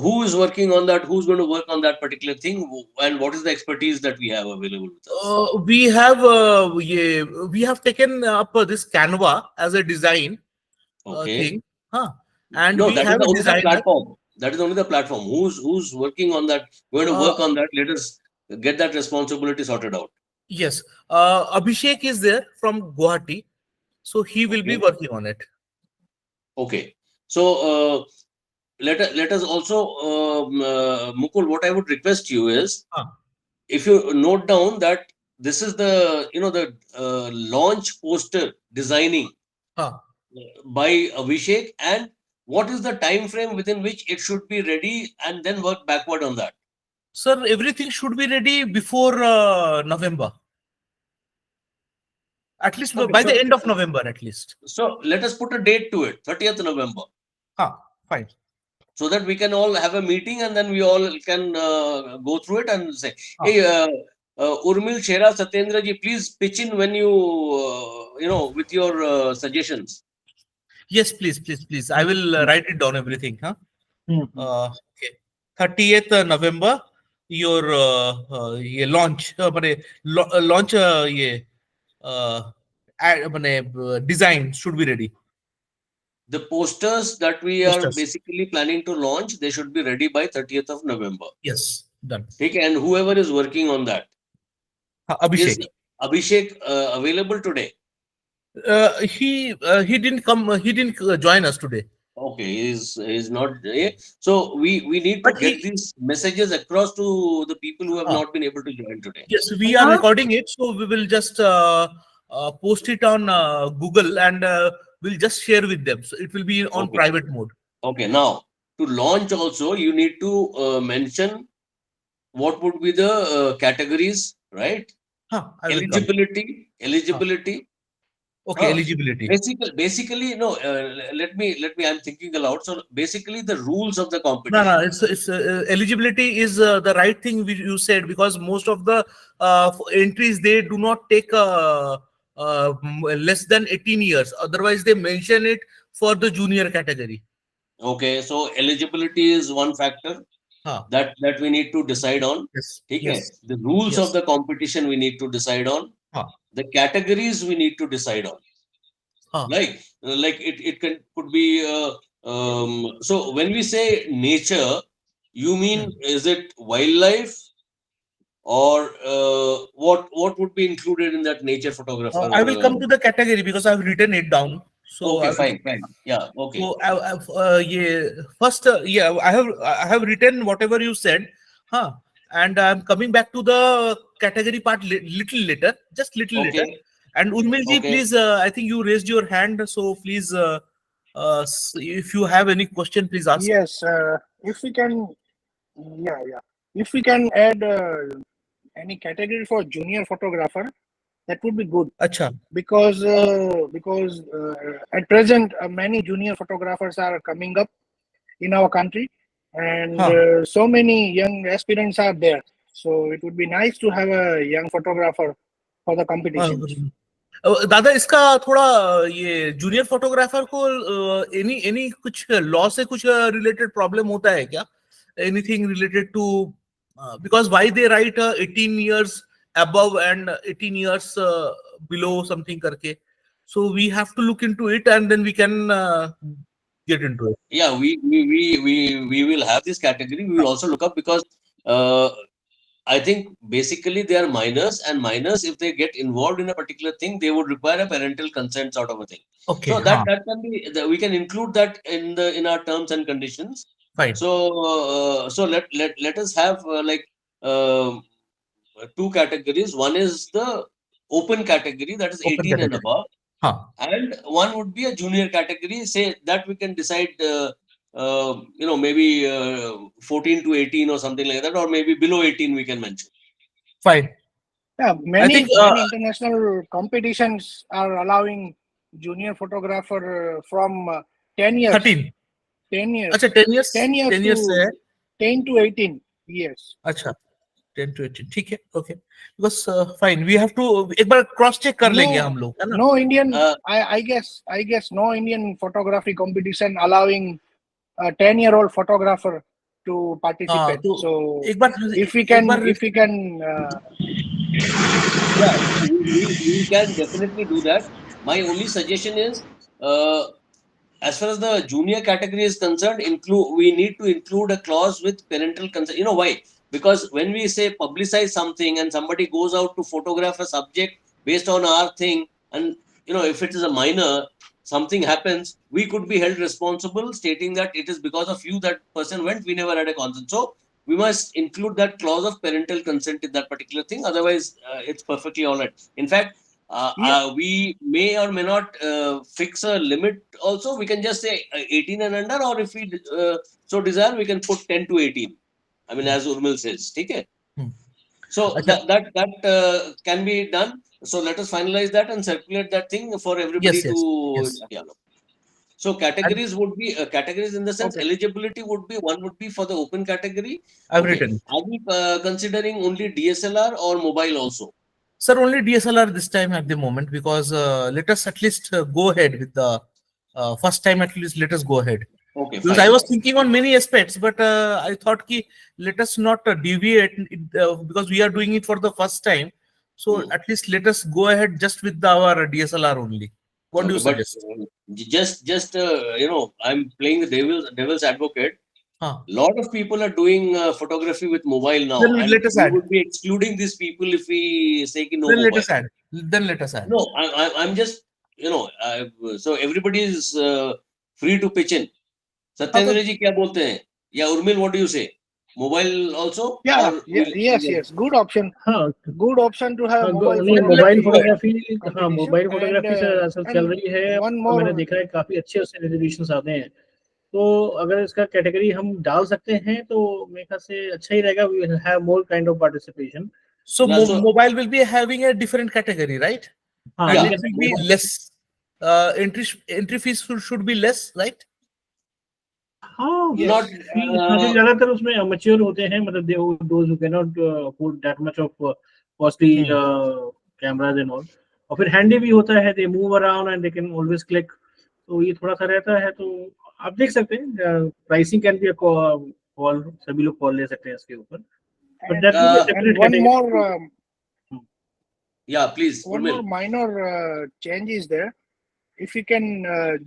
who is working on that? Who's going to work on that particular thing? And what is the expertise that we have available with us? We have taken up this Canva as a design Okay. thing, huh? And No, we that is have a only the designer. platform. That is only the platform. Who's working on that? Going to Uh, work on that? Let us get that responsibility sorted out. yes, Abhishek is there from Guwahati, so he will be Okay. working on it. Okay. So let us also Mukul. What I would request you is, Huh. if you note down that this is the the launch poster designing Huh. by Abhishek, and what is the time frame within which it should be ready, and then work backward on that. Sir, everything should be ready before November. At least Okay, by the end of November, at least. so let us put a date to it, 30th November, Huh. Fine. so that we can all have a meeting and then we all can go through it and say, Huh. hey, Urmil, Shera, Satyendra ji, please pitch in when you, with your suggestions. Yes, please, please, please. I will write it down everything. Huh? Okay. 30th November, your launch, launch design should be ready. The posters that we are Posters. basically planning to launch, they should be ready by 30th of November. Yes, done. Okay, and whoever is working on that, is Abhishek. Abhishek available today? He didn't come. He didn't join us today. Okay, he's not. So we need to But get he. these messages across to the people who have Uh, not been able to join today. yes, we are recording it, so we will just post it on Google, and we'll just share with them. So it will be on Okay. private mode. Okay. Now, to launch also, you need to mention what would be the categories, right? Huh, I will come. Eligibility, Huh. eligibility. Okay, eligibility. Basically, no. Let me. I'm thinking aloud. So basically, the rules of the No, no, competition. it's eligibility is the right thing you said, because most of the entries, they do not take less than 18 years. Otherwise, they mention it for the junior category. Okay. So eligibility is one factor Huh. that we need to decide on. Yes, Okay. yes, The rules of yes. the competition we need to decide on. Huh. The categories we need to decide on. Huh. Like it could be so when we say nature, you mean, is it wildlife, or what would be included in that nature photographer? I will come to the category because I've written it down. So Okay, I will. fine, yeah, okay, So yeah, first, yeah, I have written whatever you said, huh? And I'm coming back to the category part little later, just little later. okay, And Urmilji, okay. please, I think you raised your hand, so please, if you have any question, please ask. Yes, if we can, yeah. If we can add any category for junior photographer, that would be good, Acha. because at present many junior photographers are coming up in our country, and Huh. so many young aspirants are there. So it would be nice to have a young photographer for the competitions. दादा, इसका थोड़ा ये junior photographer को any कुछ law से कुछ related problem होता है क्या? Anything related to because why they right 18 years above and 18 years below something करके, so we have to look into it and then we can get into it. Yeah, we will have this category. We will also look up, because I think basically they are minors, and minors, if they get involved in a particular thing, they would require a parental consent sort of a thing. Okay, So that can be, we can include that in our terms and conditions. fine. So let us have two categories. One is the open category, that is Open 18 and category. above, Huh. and one would be a junior category. Say that we can decide. Maybe 14 to 18 or something like that, or maybe below 18 we can mention. Fine. Yeah, I think many international competitions are allowing junior photographer from 10 years. 13. 10 years. अच्छा 10 years 10 years 10 years से है. 10 to 18 years. अच्छा 10 to 18 ठीक है. Okay, because fine, we have to एक बार cross check कर लेंगे हम लोग, है ना? No Indian, I guess no Indian photography competition allowing a 10-year-old photographer to participate. तो So एक बार if we एक can, bar Yeah, we can definitely do that. My only suggestion is, as far as the junior category is concerned, we need to include a clause with parental consent. You know why? Because when we say publicize something and somebody goes out to photograph a subject based on our thing, and if it is a minor, something happens, we could be held responsible, stating that it is because of you that person went. We never had a consent. So we must include that clause of parental consent in that particular thing. Otherwise, it's perfectly all right. In fact, yeah, we may or may not fix a limit also. We can just say 18 and under, or if we so desire, we can put 10 to 18. I mean, as Urmil says, okay? Hmm, So अच्छा that can be done. So let us finalize that and circulate that thing for everybody yes yes to. yes Yeah. So and categories would be categories in the sense okay. eligibility would be one would be for the open category. I've Okay, written it. are we considering only DSLR or mobile also? Sir, only DSLR this time at the moment, because let us at least go ahead with the first time. At least let us go ahead, Okay, because I fine. was thinking on many aspects, but I thought ki let us not deviate because we are doing it for the first time. So Hmm. at least let us go ahead just with our DSLR only. What do you Okay, but suggest? just I'm playing the devil's advocate. Huh. Lot of people are doing photography with mobile now, Then and let us we add. would be excluding these people if we say ki no Then let mobile. us add. Then let us add. No, I'm just so everybody is free to pitch in. हाँ तो सत्येंद्र जी क्या बोलते हैं या Urmil what do you से mobile also Yeah, और yeah, yes, yes, good option. हाँ Good option to have mobile नहीं then let mobile us go photography ahead. Photography, हाँ competition. मोबाइल फोटोग्राफी से असल चल And रही है one और मैंने more, देखा है काफी अच्छे उससे रेजोल्यूशंस आते हैं। तो अगर इसका कैटेगरी हम डाल सकते हैं तो मेरे ख्याल से अच्छा ही रहेगा। We will have more kind of participation. So या so mobile will be having a different category, right? हाँ And या we it can will be less. Entry fees should be less, right? हाँ नॉट yes, फीस, हाँ क्योंकि ज्यादातर उसमें amateur होते हैं, मतलब they those who can not afford that much of costly Hmm. Cameras and all. और फिर हैंडी भी होता है, they move around and they can always click. तो ये थोड़ा सा रहता है। तो आप देख सकते हैं प्राइसिंग कैन बी कॉल, सभी लोग कॉल ले सकते हैं इसके ऊपर। But that will be a and separate category. या please one Urmil more minor change is there. If you can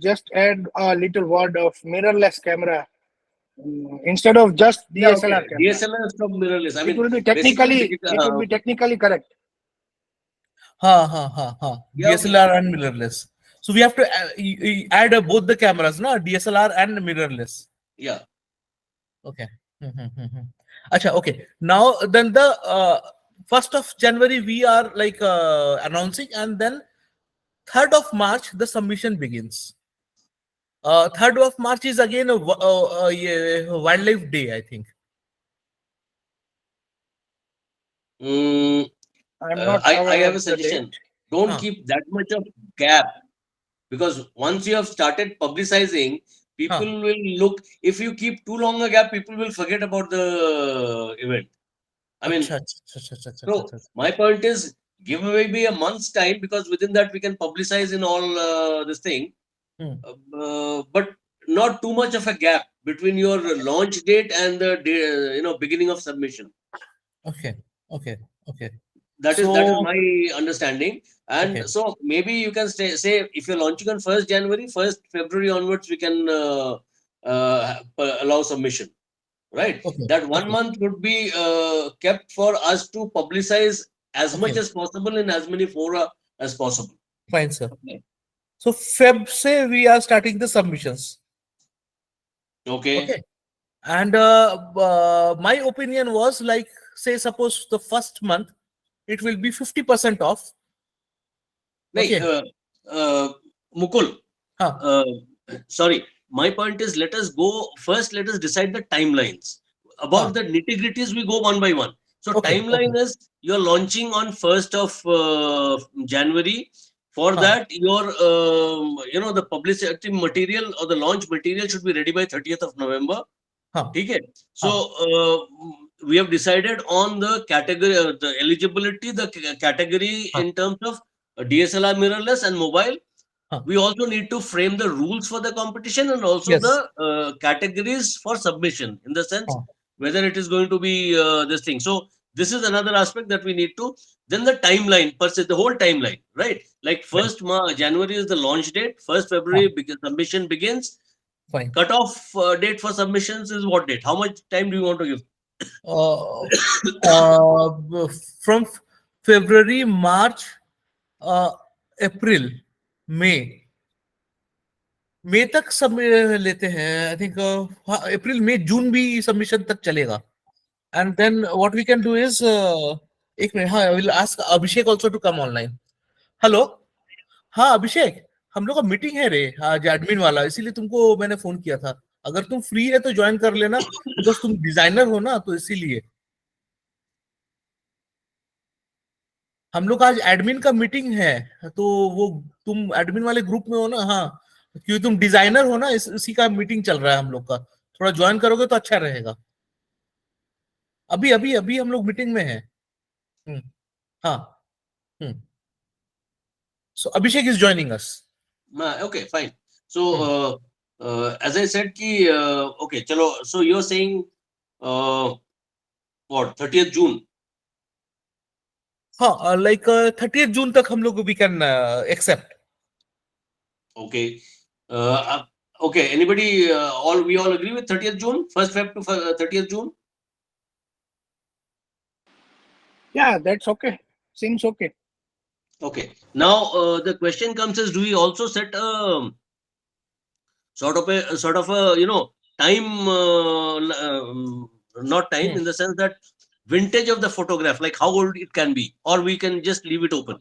just add a little word of mirrorless camera instead of just या okay DSLR camera, DSLR stop mirrorless I it mean will be basically technically, digital it हाँ would be okay technically correct. Ha. या okay DSLR and mirrorless. So we have to add both the cameras, na? DSLR and mirrorless. या Okay. Acha, okay. Now then the 1st of January we are like announcing, and then 3rd of March the submission begins. 3rd of March is again yeah, Wildlife Day, I think. I'm not I aware have a of the suggestion. date. Don't Huh. keep that much of gap, because once you have started publicizing, people Huh. will look. If you keep too long a gap, people will forget about the event. I mean, Acha, acha, acha, acha, so acha. my point is, give maybe a month's time, because within that we can publicize in all this thing, Hmm. but not too much of a gap between your launch date and the beginning of submission. Okay. Okay. That is So my understanding. And okay. so maybe you can say if you're launching on 1st January, 1st February onwards, we can allow submission, right? Okay. That 1 month Okay. would be kept for us to publicize as much Okay. as possible in as many fora as possible. Fine, sir. Okay. So Feb say we are starting the submissions. Okay. Okay. And my opinion was like, say, suppose the first month it will be 50% off. Nahi, Okay. Mukul, Huh. sorry. My point is, let us go first. Let us decide the timelines. Huh. About the nitty-gritties, we go one by one. So Okay. timeline is you're launching on 1st of January. For Huh. that, your the publicity material or the launch material should be ready by 30th of November. Huh. Okay. So Huh. we have decided on the category, the eligibility, the category Huh. in terms of DSLR mirrorless and mobile. we also need to frame the rules for the competition and also Yes. the categories for submission, in the sense whether it is going to be this thing. So this is another aspect that we need to. Then the timeline per se, the whole timeline, right? Like first January is the launch date. 1st February submission begins. Fine. Cutoff date for submissions is what date? How much time do you want to give? From February, March, April, मई तक सब लेते हैं. I think April मई जून भी submission तक चलेगा. And then what we can do is, एक मिनट, हाँ, I will ask Abhishek also to come online. Hello, हाँ अभिषेक, हम लोग का मीटिंग है रे आज एडमिन वाला, इसीलिए तुमको मैंने फोन किया था. अगर तुम फ्री है तो ज्वाइन कर लेना, बिकॉज तुम डिजाइनर हो ना, तो इसीलिए हम लोग आज एडमिन का मीटिंग है. तो वो तुम एडमिन वाले ग्रुप में हो ना? हाँ, क्योंकि तुम डिजाइनर हो ना, इसी का मीटिंग चल रहा है हम लोग का. थोड़ा ज्वाइन करोगे तो अच्छा रहेगा. अभी अभी अभी हम लोग मीटिंग में हैं. हाँ. So Abhishek is joining us. Okay, fine. So as I said ki okay, chalo, so you're saying what, 30th June? हाँ, लाइक 30th जून तक हम लोग we can accept. Okay. Okay, anybody, we all agree with 30th June, 1st Feb to 30th June? Yeah, that's okay. Seems okay. Okay. Now the question comes is, do we also set a sort of a time, not time in the sense that vintage of the photograph, like how old it can be, or we can just leave it open?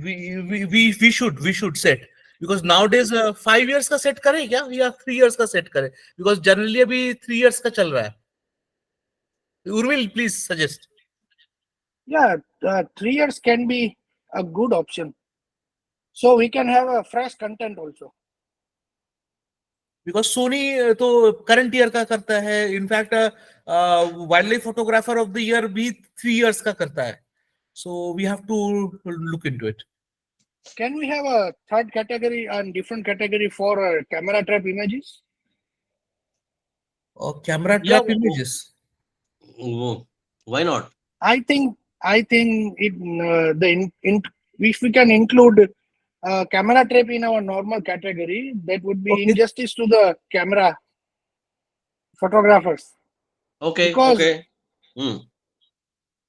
We should set, because nowadays 5 years का set करें क्या, या 3 years का set करें? because generally अभी 3 years का चल रहा है. Urmil, please suggest. Yeah, 3 years can be a good option. So we can have a fresh content also. Because Sony तो करंट ईयर का करता है. In fact wild life photographer of the year भी 3 years का करता है. So we have to look into it. Can we have a third category and different category for camera trap images? और camera trap images, Why not? I think it if we can include camera trap in our normal category, that would be injustice to the camera photographers. Okay. Because Okay.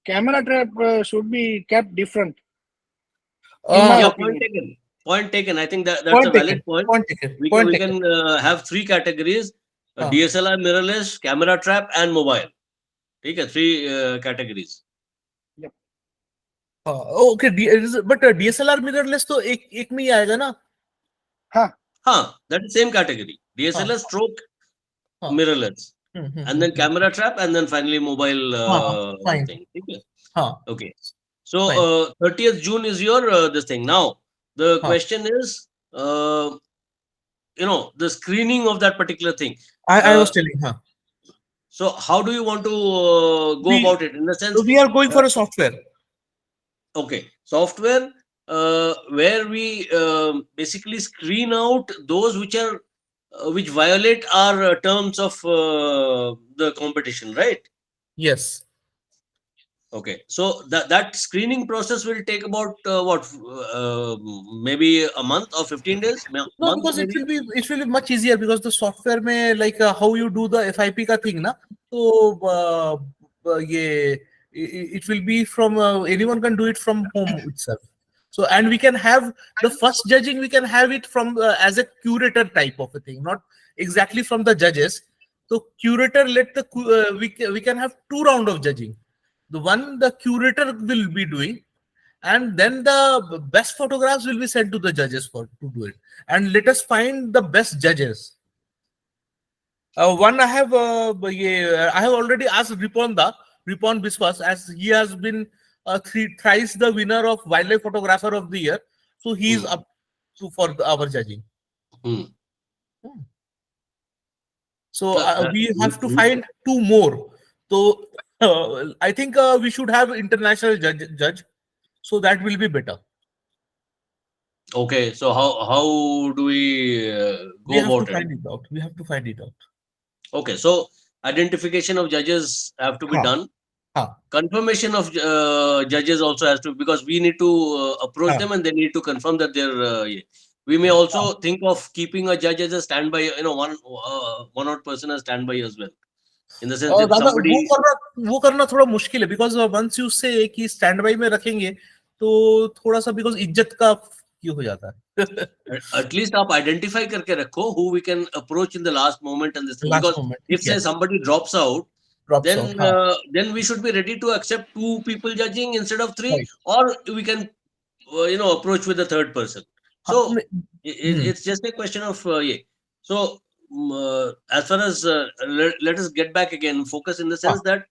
Camera trap should be kept different. Yeah, point taken. I think that's a valid point. We can have 3 categories: DSLR, mirrorless, camera trap, and mobile. Okay, 3 categories. Yep. Okay, but DSLR mirrorless तो एक में ही आएगा ना? हाँ, that is same category. DSLR stroke mirrorless, and then camera trap, and then finally mobile thing. Okay. So 30th June is your this thing. Now the question is, the screening of that particular thing. I was telling. So how do you want to go about it? In the sense, we are going for a software. Okay, software where we basically screen out those which violate our terms of the competition, right? Yes. Okay, so that screening process will take about maybe a month or 15 days. No, because it will be much easier, because the software में like how you do the FIP का thing ना, तो ये it will be from anyone can do it from home itself. So, and we can have the first judging, we can have it from as a curator type of a thing, not exactly from the judges. So curator we can have 2 rounds of judging. The one the curator will be doing, and then the best photographs will be sent to the judges to do it. And let us find the best judges. One I have already asked Ripon Biswas, as he has been thrice the winner of Wildlife Photographer of the Year. So he is up for our judging. So we have to find 2 more. So I think we should have international judge, so that will be better. Okay, so how do we We go have to about it? find it out. We have to find it out. Okay, so identification of judges have to be Huh. done. Huh. Confirmation of judges also has to, because we need to approach Huh. them and they need to confirm that they're. Yeah. We may also think of keeping a judge as a standby. One odd person as standby as well. In the sense, if दादा somebody वो करना थोड़ा मुश्किल है because once you say कि stand by में रखेंगे तो थोड़ा सा because इज्जत का ये हो जाता है. at least आप identify करके रखो who we can approach in the last moment and this thing. Last Because moment, if ठीक है. say somebody drops out, Drops out. हाँ. then we should be ready to accept 2 people judging instead of 3, Right. or we can approach with the third person. हाँ. So it's just a question of yeah. So as far as let us get back again, focus in the sense that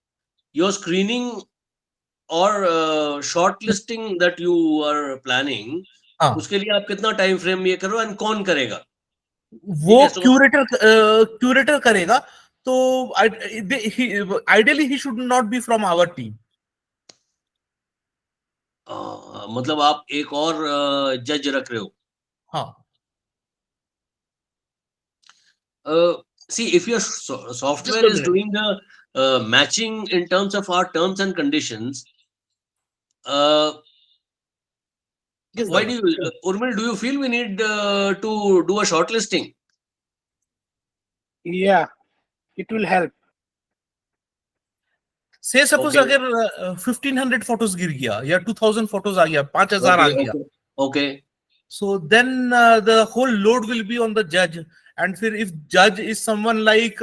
your screening or shortlisting that you are planning, हाँ. उसके लिए आप कितना time frame ये करो and कौन करेगा? वो ठीक है, क्यूरेटर करेगा. तो ideally he should not be from our team. मतलब आप एक और जज रख रहे हो. हाँ. See, if your software is doing the matching in terms of our terms and conditions, Yes, why Dada. do you, Urmil, do you feel we need to do a shortlisting? Yeah, it will help. से suppose Okay. अगर 1500 photos गिर गया या 2000 photos आ गया, 5000 आ गया, Okay. so then the whole load will be on the judge. And फिर if judge is someone like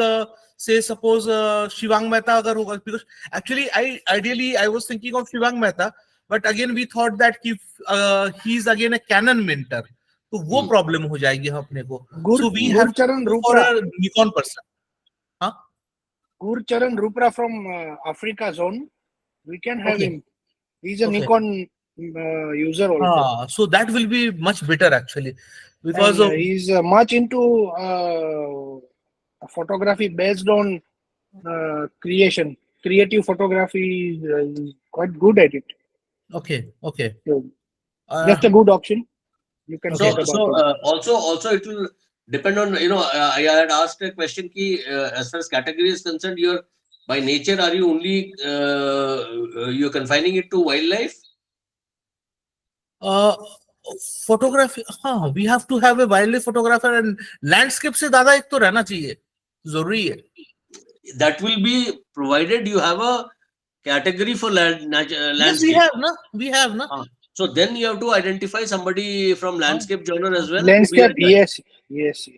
say suppose Shivang Mehta अगर होगा, because actually ideally I was thinking of Shivang Mehta, but again we thought that if he is again a Canon mentor, तो वो problem हो जाएगी अपने को. So we have to Gurcharan go for Rupra. a Nikon person. हाँ. Gurcharan Rupra from Africa zone. We can have Okay. him. He's a Okay. Nikon user also. So that will be much better actually, because And he's much into photography based on creative photography. He's quite good at it. okay. So that's a good option. You can Okay. think about So it. also it will depend on, I had asked a question ki, as far as category is concerned, you're by nature, are you only you're confining it to wildlife? Photography, हाँ, we have to have a wildlife photographer, and landscape से ज्यादा एक तो रहना चाहिए, जरूरी है. That will be provided you have a category for Yes, we landscape. have na, we have na. So then you have to identify somebody from landscape genre as well. Landscape, to be a judge. yes.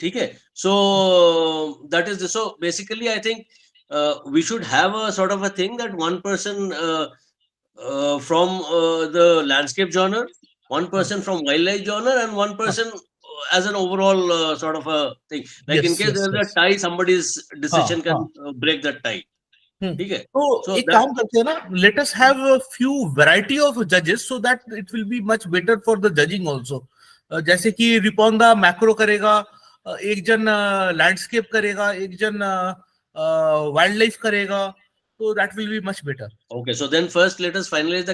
Okay. So that is so basically I think we should have a sort of a thing that one person from the landscape genre, one person from wildlife genre, and one person as an overall sort of a thing. Like in Yes, case yes, there is yes. a tie, somebody's decision can हाँ. break that tie. Okay. तो So एक that काम करते हैं ना, let us have a few variety of judges so that it will be much better for the judging also. जैसे कि रिपोंदा macro करेगा, एक जन लैंडस्केप करेगा, एक जन वाइल्ड लाइफ करेगा, so that will be much better. okay. So then first let us finalize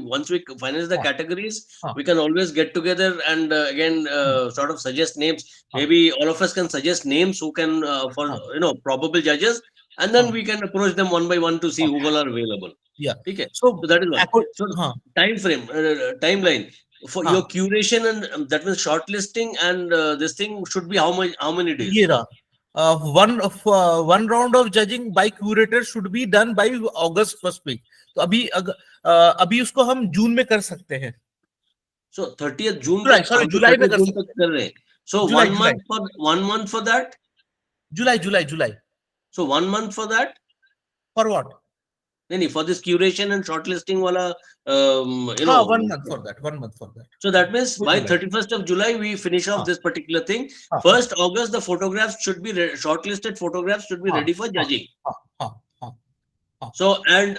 once we finalize the categories, हाँ. we can always get together and again sort of suggest names. Maybe all of us can suggest names who can for probable judges, and then we can approach them one by one to see who all are available. Yeah. Okay. So So that is one. So हाँ. time frame, timeline for your curation, and that means shortlisting, and this thing should be how many days? ये रहा. One round of judging by curator should be done by August first week. तो अभी उसको हम जून में कर सकते हैं. So 30th June July, तक sorry, हम तो July में 30th कर June सकते तक कर रहे हैं. So July, one month for that. July. So 1 month for that. For what? No, for this curation and shortlisting wala, 1 month for that. 1 month for that. So that means by July. 31st of July, we finish off this particular thing. हाँ. 1st August, the photographs should be shortlisted. Photographs should be ready for judging. हाँ. So and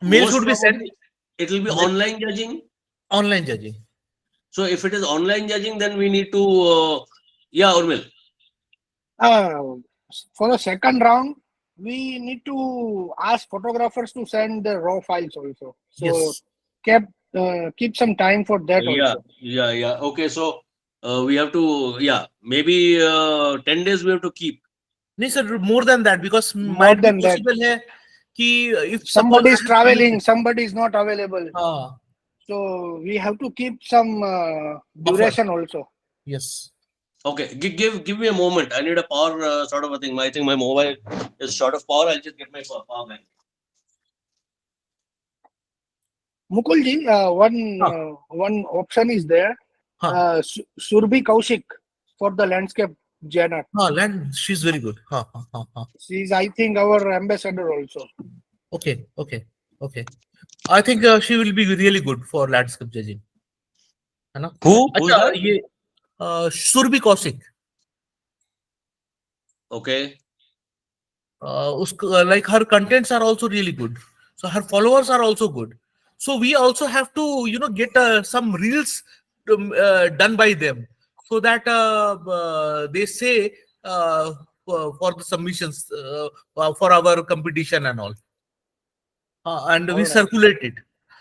Mail most should be sent. probably it will be online judging. Online judging. So if it is online judging, then we need to Urmil. For the second round, we need to ask photographers to send the raw files also. So Yes. keep some time for that Yeah, also. yeah. Okay, so we have to, maybe 10 days we have to keep. नहीं sir, more than that, because More might be than that, possible है कि if suppose somebody I is have traveling, created, somebody is not available. हाँ, So we have to keep some buffer, duration also. yes. Okay, give me a moment. I need a power sort of a thing. I think my mobile is short of power. I'll just get my power bank. Mukulji, one option is there. हाँ, Surbi Kaushik for the landscape designer. हाँ, land, she's very good. हाँ. She is, I think, our ambassador also. Okay. I think she will be really good for landscape judging, है ना? Who's अच्छा, that? ये Surabhi Kaushik, Okay. like her contents are also really good, so her followers are also good, so we also have to get some reels done by them, so that they say for the submissions for our competition and all, and we All right. circulate it.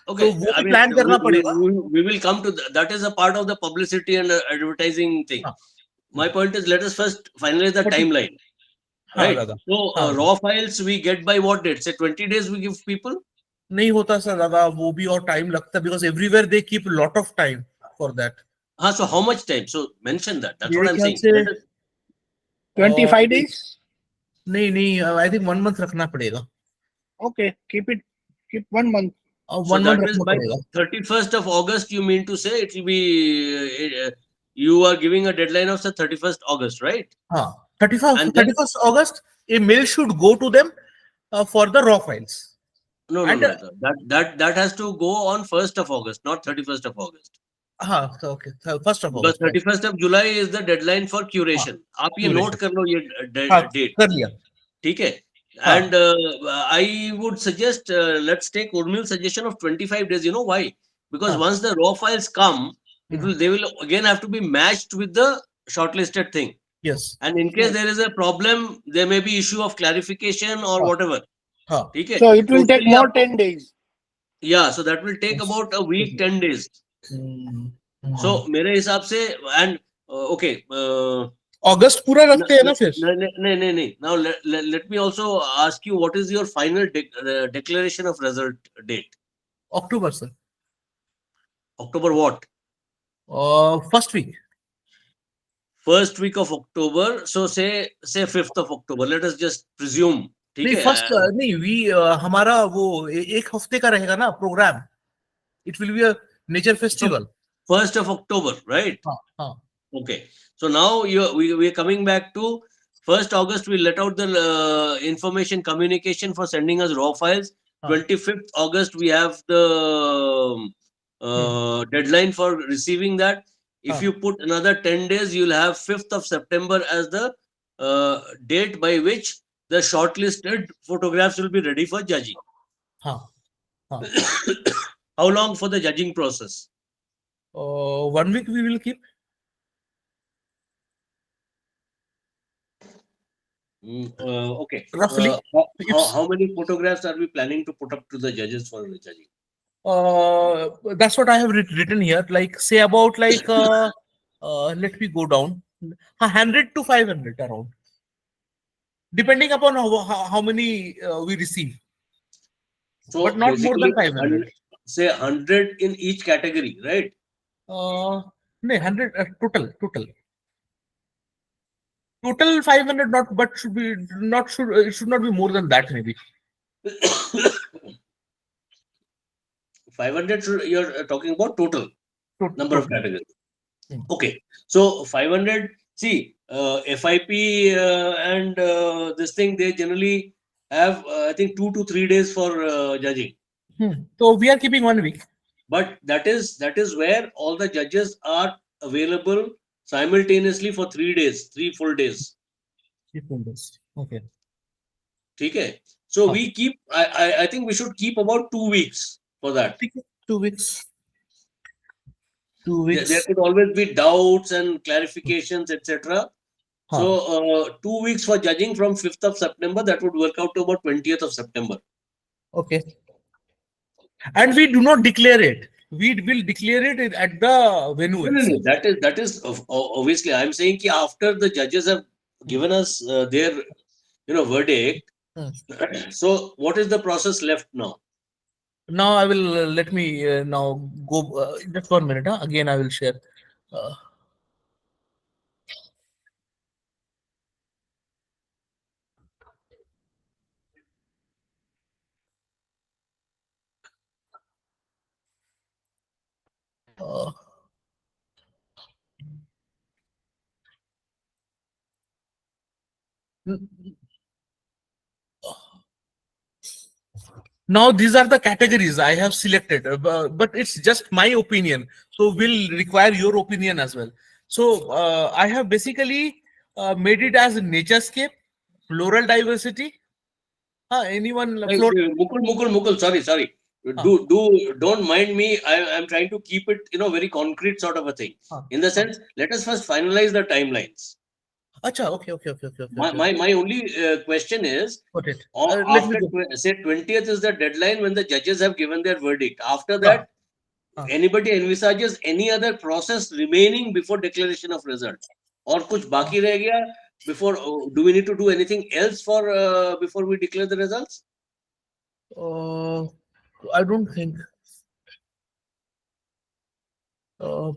Okay. So वो I भी mean, plan करना पड़ेगा. we will come to that is a part of the publicity and advertising thing. हाँ, My point is, let us first finalize the 40 timeline. हाँ Right. दादा, So हाँ raw files we get by what date? Say 20 days we give people. नहीं होता sir दादा, वो भी और टाइम लगता है, because everywhere they keep lot of time for that. So how much time? So mention that. That's what मेरे I'm ख्याल saying. से Let us, 25 days. नहीं, आई थिंक 1 month रखना पड़ेगा. Okay, keep 1 month. so 1 month that is रखना by पड़ेगा. 31st of August. You mean to say it will be? You are giving a deadline of say 31st August, right? हाँ, 31st And then 31st August, a mail should go to them for the raw files. no. And That has to go on 1st of August, not 31st of August. हाँ, okay, 1st of Because August, right. 31st of July is the deadline for हाँ, curation. आप ये curation. note कर लो ये हाँ, date. कर लिया. ठीक है. हाँ. And I would suggest let's take Urmil's suggestion of 25 days. You know why? Because हाँ. once the raw files come, they will again have to be matched with the shortlisted thing. Yes. And in case there is a problem, there may be issue of clarification or हाँ. whatever. हाँ. ठीक है. So it will take Totally more आपको- 10 days. Yeah, so that will take Yes. about a week, 10 days. So मेरे हिसाब से and okay. अगस्त पूरा रखते हैं ना फिर. नहीं. Now let me also ask you, what is your final declaration of result date? October sir. October what? First week. First week of October. So say 5th of October. Let us just presume. ठीक नहीं, है. First नहीं, we हमारा वो एक हफ्ते का रहेगा ना programme. It will be a nature festival. 1st of October, right? हाँ. Okay. So now we are coming back to 1st August. We let out the information communication for sending us raw files. 25th August we have the deadline for receiving that. If you put another 10 days, you'll have 5th of September as the date by which the shortlisted photographs will be ready for judging. How long for the judging process? 1 week we will keep. Okay. Roughly. How many photographs are we planning to put up to the judges for judging? That's what I have written here. Like, say about like let me go down. 100 to 500 around, depending upon how many we receive. So but not more than 500. Say 100 in each category, right? No, 100 total. Total 500, not, but should be not should it should not be more than that maybe. 500 you're talking about total number of categories. Okay, so 500. See, FIP and this thing, they generally have I think 2 to 3 days for judging. So we are keeping 1 week. But that is where all the judges are available simultaneously for 3 days, 3 full days. 3 full days. Okay. Okay. So we keep. I think we should keep about 2 weeks for that. 2 weeks. 2 weeks. There could always be doubts and clarifications, etc. So 2 weeks for judging from 5th of September. That would work out to about 20th of September. Okay. And we do not declare it. we will declare it at the venue No, no, no. itself. That is obviously. I'm saying कि after the judges have given us their verdict. Hmm. So what is the process left now? Now I will let me now go just 1 minute. Huh? Again, I will share. Uh, uh, Now these are the categories I have selected, but it's just my opinion. So we'll require your opinion as well. So I have basically made it as naturescape, floral diversity. Hey, Floral? Mukul. Sorry. Huh, Don't mind me. I'm trying to keep it, very concrete sort of a thing. huh, In the huh. sense, let us first finalize the timelines. Acha, okay. My only question is, Got it. Let me after go. say 20th is the deadline when the judges have given their verdict. After Huh, that, huh. anybody envisages any other process remaining before declaration of result, or कुछ बाकी रह गया before? Do we need to do anything else for before we declare the results? Uh, I don't think. Uh,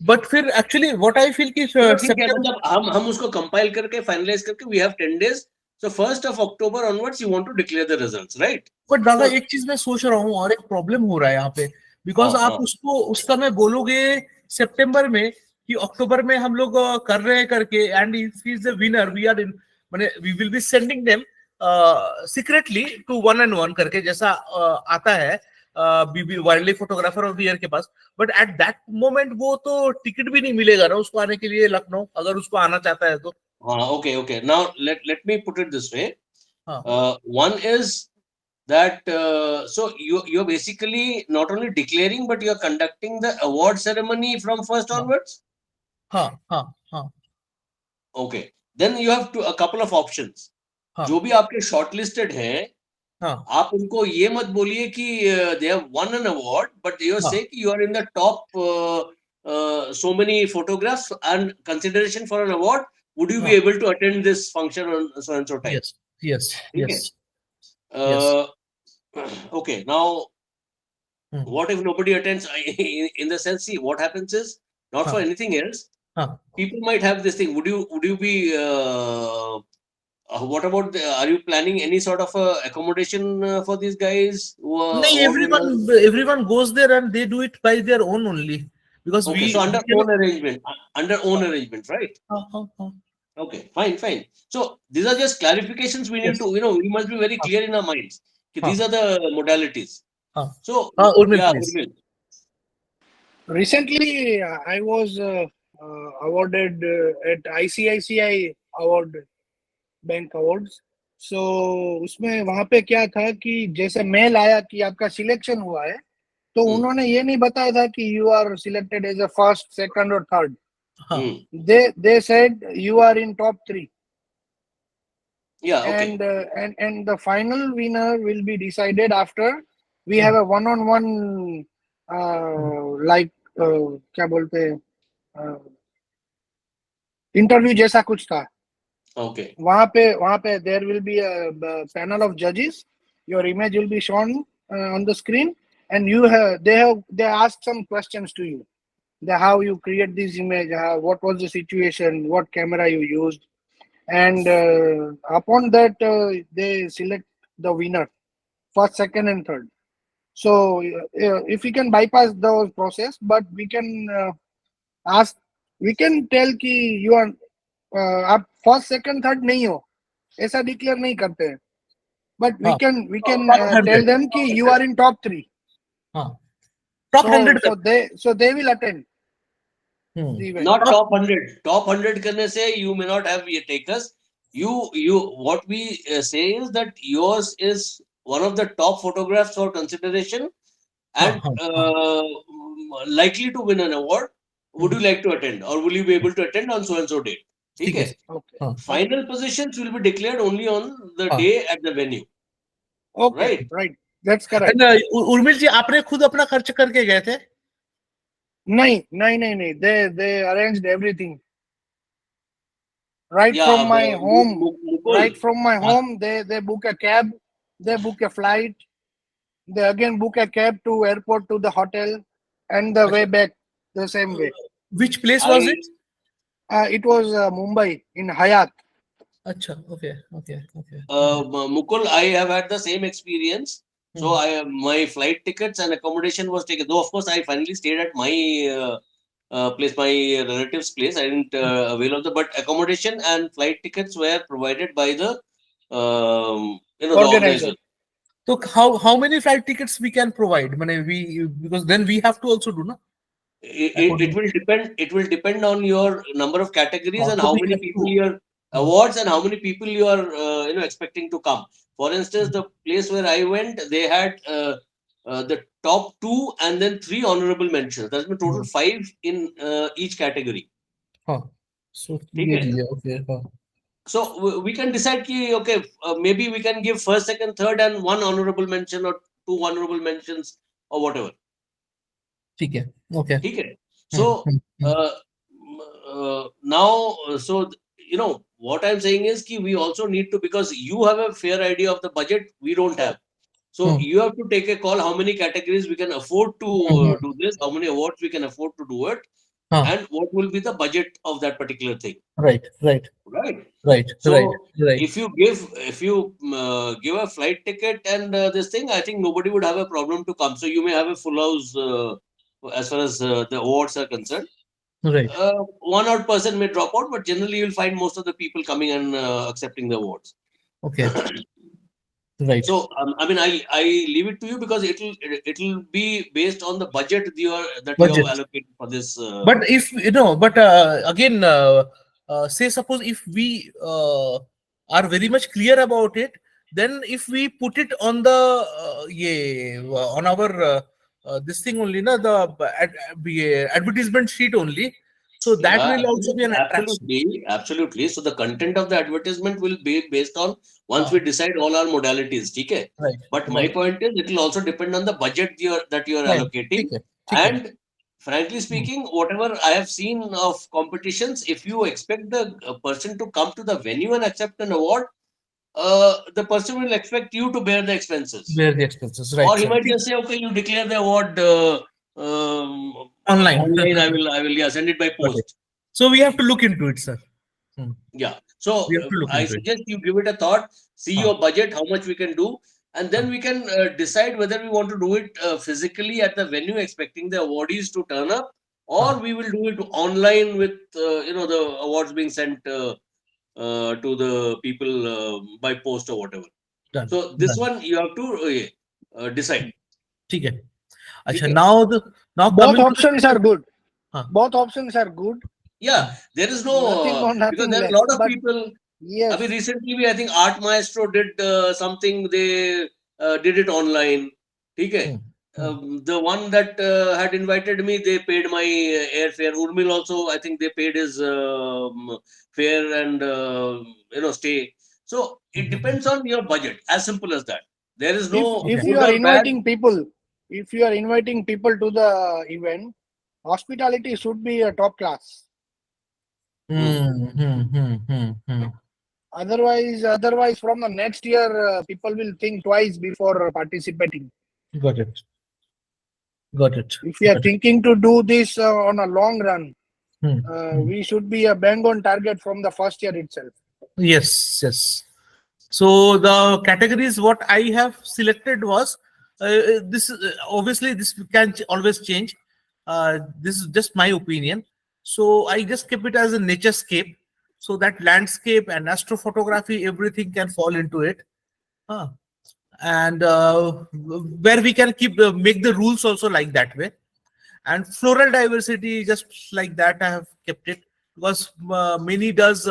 but फिर actually what I feel कि चलो ठीक है, September. मतलब हम उसको compile करके finalize करके we have 10 days. So 1st of October onwards you want to declare the results, right? But दादा So एक चीज मैं सोच रहा हूँ और एक प्रॉब्लम हो रहा है यहाँ पे, बिकॉज हाँ आप हाँ उसको उस समय बोलोगे सितंबर में कि अक्टूबर में हम लोग कर रहे हैं करके, and if he is the winner we are in, माने we will be sending them secretly to one and one करके, जैसा आता है BBC wild life photographer of the year के पास. बट एट दैट मोमेंट वो तो टिकट भी नहीं मिलेगा ना उसको आने के लिए लखनऊ, अगर उसको आना चाहता है तो. हाँ okay. Now let me put it this way. हाँ One is that so you're basically not only declaring but you're conducting the award ceremony from 1st हाँ onwards. हाँ हाँ हाँ Okay, then you have a couple of options. हाँ जो भी आपके shortlisted हैं, हाँ आप उनको ये मत बोलिए कि they have won an award, but you हाँ say कि you are in the top so many photographs and consideration for an award. Would you be हाँ. able to attend this function on so and so time? Yes. ठीक है. Yes. Okay, now Hmm. what if nobody attends? In the sense, see, what happens is not for Huh. anything else. Huh. People might have this thing. Would you be what about are you planning any sort of accommodation for these guys who are No, award winners? everyone goes there and they do it by their own only, because Okay, so we under cannot. own arrangement, right? Huh. Okay, fine. So these are just clarifications we need Yes. to, we must be very clear in our minds. These Huh. are the modalities. Huh. So Urmil, yeah, please. Urmil. Recently, I was awarded at ICICI Award bank awards. So उसमें वहां पे क्या था कि जैसे mail आया कि आपका सिलेक्शन हुआ है, तो उन्होंने ये नहीं बताया था कि you are selected as a first, second और third. they said you are in top 3. Yeah, okay. And the final winner will be decided after we have a one-on-one like क्या बोलते हैं, इंटरव्यू जैसा कुछ था. Okay. वहां पे there will be a panel of judges. Your image will be shown on the screen, and they ask some questions to you. How you create this image, what was the situation, what camera you used, and upon that they select the winner, first, second, and third. So if we can bypass those process, but we can ask, we can tell कि you are आप first, second, third नहीं हो, ऐसा declare नहीं करते हैं. But we can Top tell 100. Them कि you are in top 3. Top 100. So they will attend the event. Not top 100. Top 100 करने से you may not have ये takers. What we say is that yours is one of the top photographs for consideration and likely to win an award. Would you like to attend, or will you be able to attend on so and so date? ठीक है. Okay. Final positions will be declared only on the day at the venue. Okay. Right. Right. That's correct. And Urmil जी आपने खुद अपना खर्च करके गए थे? नहीं. They arranged everything. Right Yeah, from my home. Mukul. Right from my uh, home, they book a cab. They book a flight. They again book a cab to airport to the hotel, and the way back the same way. Which place was I it? It was Mumbai in Hayat. अच्छा, okay. Mukul, I have had the same experience. So my flight tickets and accommodation was taken. Though of course I finally stayed at my place, my relative's place. I didn't avail of the, but accommodation and flight tickets were provided by the the Organizer. organizer. So how many flight tickets we can provide? Because then we have to also do, no? It will depend. It will depend on your number of categories and So how we many have people to. your awards and how many people you are expecting to come. For instance, the place where I went, they had the top two and then three honorable mentions. That's been total five in each category. हाँ. So ठीक ये है? चीज़ है, okay. हाँ. So we can decide ki, okay, maybe we can give first, second, third, and one honorable mention or two honorable mentions or whatever. ठीक है. Okay. ठीक है? So now, so what I'm saying is ki we also need to, because you have a fair idea of the budget, we don't have. So you have to take a call how many categories we can afford to do this, how many awards we can afford to do it, and what will be the budget of that particular thing. Right. So if you give a flight ticket and this thing, I think nobody would have a problem to come. So you may have a full house as far as the awards are concerned. Right. One odd person may drop out, but generally you'll find most of the people coming and accepting the awards. Okay. Right. So I mean, I leave it to you because it'll be based on the budget that you have allocated for this. But if again, say suppose if we are very much clear about it, then if we put it on the on our this thing only, na, the advertisement sheet only, so that will also be an attraction. Absolutely. So the content of the advertisement will be based on once we decide all our modalities. Okay. Right. But my point is, it will also depend on the budget that you are allocating. And frankly speaking, whatever I have seen of competitions, if you expect the person to come to the venue and accept an award, the person will expect you to bear the expenses. Bear the expenses, right? Or he might just say, okay, you declare the award online. I will send it by post. So we have to look into it, sir. Yeah. So I suggest you give it a thought, see your budget, how much we can do, and then we can decide whether we want to do it physically at the venue, expecting the awardees to turn up, or we will do it online with the awards being sent to the people by post or whatever. So this one you have to decide. Okay. Now both options are good. Both options are good. Yeah, there is no because there are a lot of people. Yes. I mean, recently, I think Art Maestro did something. They did it online. Okay. The one that had invited me, they paid my airfare. Urmil also, I think they paid his fare and stay. So it depends on your budget. As simple as that. There is no. If you are inviting people, if you are inviting people to the event, hospitality should be a top class. Otherwise, from the next year, people will think twice before participating. Got it. If we are thinking to do this on a long run, we should be a bang on target from the first year itself. Yes. So the categories what I have selected was this. Obviously, this can always change. This is just my opinion. So I just kept it as a naturescape, so that landscape and astrophotography, everything can fall into it. And where we can make the rules also like that way. And floral diversity, just like that, I have kept it because many does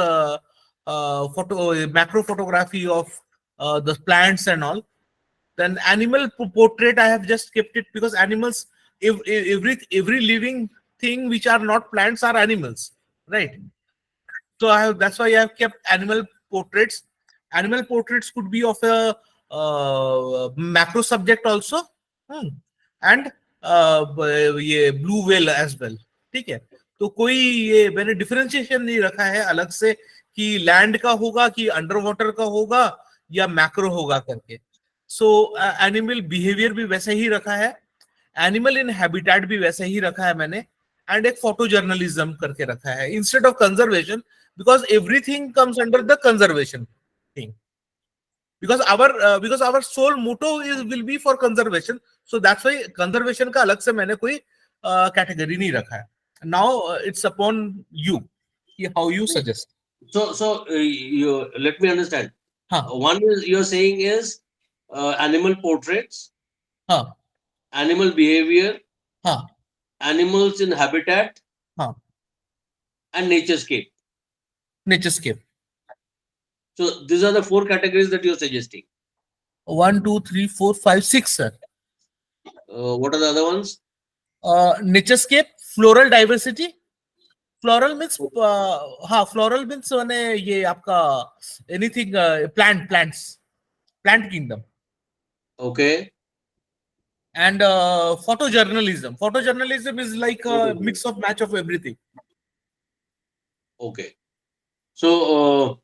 macro photography of the plants and all. Then animal portrait, I have just kept it because animals, every living thing which are not plants are animals, right? So that's why I have kept animal portraits. Animal portraits could be of a macro subject also, and ये blue whale as well. ठीक है, तो कोई ये मैंने differentiation नहीं रखा है अलग से कि लैंड का होगा कि अंडर वाटर का होगा या मैक्रो होगा करके. सो एनिमल बिहेवियर भी वैसे ही रखा है, एनिमल इन हैबिटेट भी वैसे ही रखा है मैंने, एंड एक फोटो जर्नलिज्म करके रखा है instead of conservation, because everything comes under the conservation thing, because our sole motto will be for conservation, so that's why conservation का अलग से मैंने कोई कैटेगरी नहीं रखा है. Now it's upon you how you suggest. So you let me understand. हाँ. One is you're saying is animal portraits, हाँ. animal behavior, हाँ. animals in habitat, हाँ. and naturescape. Naturescape. So these are the 4 categories that you're suggesting. 1 2 3 4 5 6 sir. What are the other ones? Naturescape, floral diversity. Floral means हाँ, floral means मैंने ये आपका anything plant kingdom. Okay. And photojournalism is like a mix of match of everything. Okay. So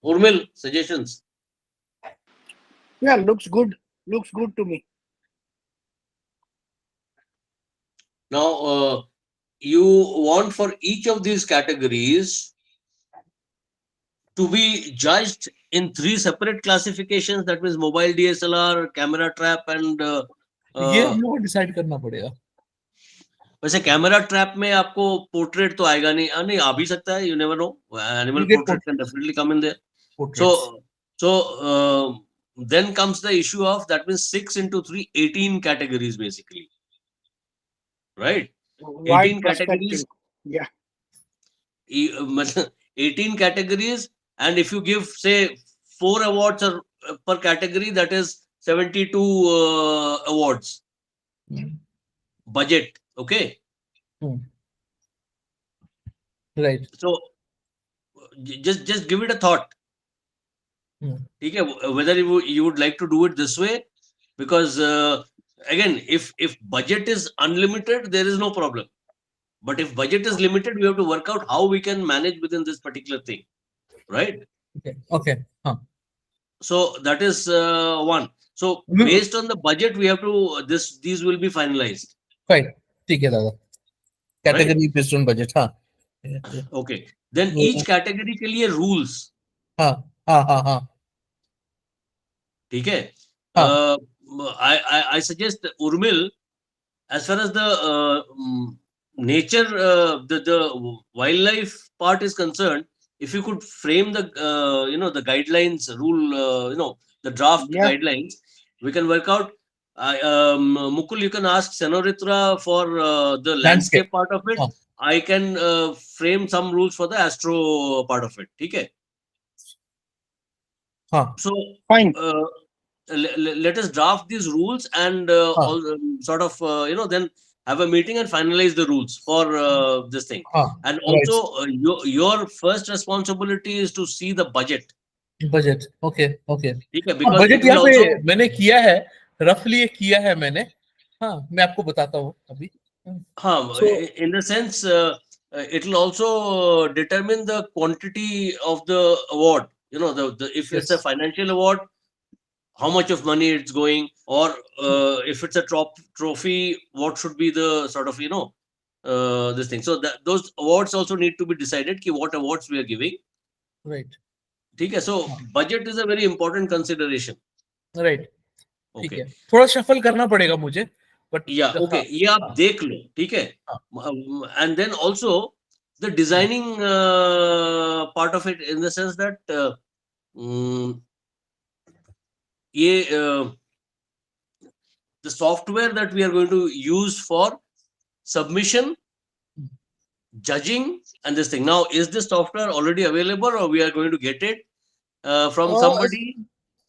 Urmil, suggestions? Yeah, looks good to me. Now you want for each of these categories to be judged in 3 separate classifications, that means mobile DSLR, camera trap, and ये हम लोग को decide करना पड़ेगा. वैसे camera trap में आपको portrait तो आएगा नहीं, नहीं आ भी सकता है, you never know, animal portrait can definitely come in their. So then comes the issue of, that means 6 into 3, 18 categories basically, right? 18 categories. Yeah. 18 categories, and if you give say 4 awards per category, that is 72 awards. Budget, okay? Right. So just give it a thought. Okay, whether you would like to do it this way, because again, if budget is unlimited, there is no problem. But if budget is limited, we have to work out how we can manage within this particular thing, right? Okay. So that is one. So based on the budget, we have to these will be finalized. Fine. ठीक है दादा. Category based on budget. हाँ. Okay. Then each category के लिए rules. हाँ. ठीक है. I suggest Urmil, as far as the nature, the wildlife part is concerned, if you could frame the the guidelines, rule, the draft guidelines, we can work out. Mukul, you can ask Senoritra for the landscape part of it. I can frame some rules for the astro part of it. Okay. So fine. Let us draft these rules and sort of then have a meeting and finalize the rules for this thing. And also your first responsibility is to see the budget. Okay. ठीक है, because budget यहाँ पे मैंने किया है, roughly किया है मैंने. हाँ, मैं आपको बताता हूँ अभी. हाँ, in the sense it will also determine the quantity of the award. If it's a financial award, how much of money it's going, or if it's a trophy, what should be the sort of this thing. So those awards also need to be decided, ki what awards we are giving. Right. Okay, so budget is a very important consideration. Right. Okay. थोड़ा shuffle करना पड़ेगा मुझे. But yeah, okay, ये आप देख लो, ठीक है. And then also the designing part of it, in the sense that the software that we are going to use for submission, judging, and this thing. Now, is this software already available, or we are going to get it from somebody?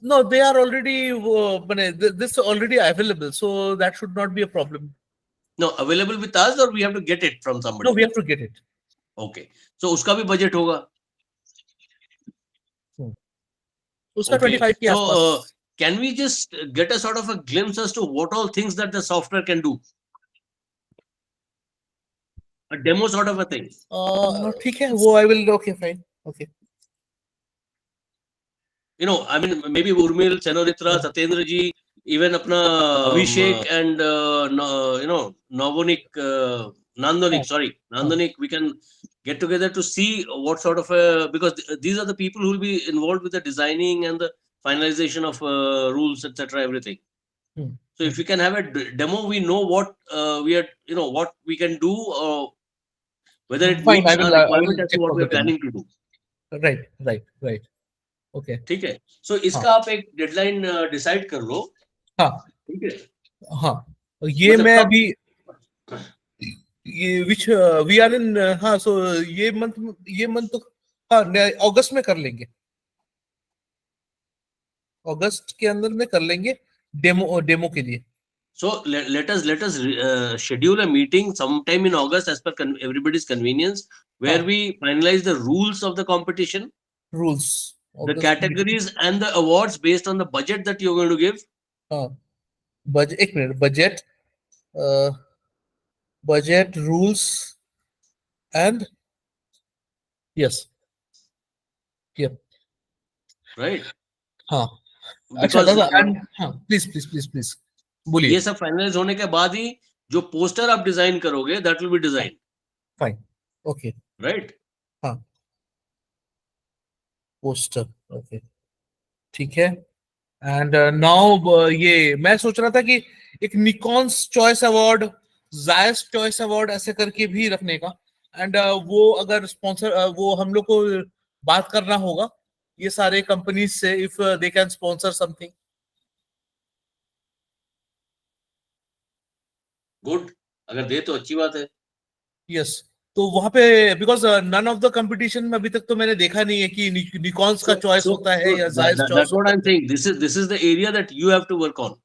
No, they are already this is already available, so that should not be a problem. No, available with us, or we have to get it from somebody? No, we have to get it. Okay, so उसका भी budget होगा. उसका 25 के आसपास. can we just get a sort of a glimpse as to what all things that the software can do? A demo sort of a thing. ठीक है वो I will okay fine okay. You know, I mean, maybe Urmil, Senonitra, Satyendra ji, even apna Abhishek and Navonik, Nandonik, Nandonik, we can get together to see what sort of because these are the people who will be involved with the designing and the finalization of rules, etc., everything. So if we can have a demo, we know what we are, what we can do, whether it Fine, meets I our will requirement as to check what for we the are demo. planning to do. Right. Okay. ठीक है. So इसका आप एक deadline decide कर लो. हाँ. ठीक है. हाँ. ये मतलब मैं कब? अभी ये which we are in हाँ so ये month तो हाँ अगस्त में कर लेंगे. अगस्त के अंदर में कर लेंगे डेमो के लिए. So let us schedule a meeting sometime in August as per everybody's convenience, where we finalize the rules of the competition, rules, the categories and the awards based on the budget that you're going to give. Budget, एक minute, budget, rules and yes, yeah, right. हाँ. अच्छा दादा, हाँ, please बोलिए. ये सब finalise होने के बाद ही जो पोस्टर आप डिजाइन करोगे, that will be designed. Fine, okay, right. हाँ, पोस्टर, okay, ठीक है. एंड नाउ ये मैं सोच रहा था कि एक Nikon's choice award, Zeiss choice award ऐसे करके भी रखने का. एंड वो अगर स्पॉन्सर वो हम लोग को बात करना होगा ये सारे कंपनीज से, if they can sponsor something. Good, अगर दे तो अच्छी बात है. यस, तो वहां पे because none of the competition में अभी तक तो मैंने देखा नहीं है कि निकॉन्स का चॉइस होता है या Jais choice. That's what I'm saying. This is the area that you have to work on.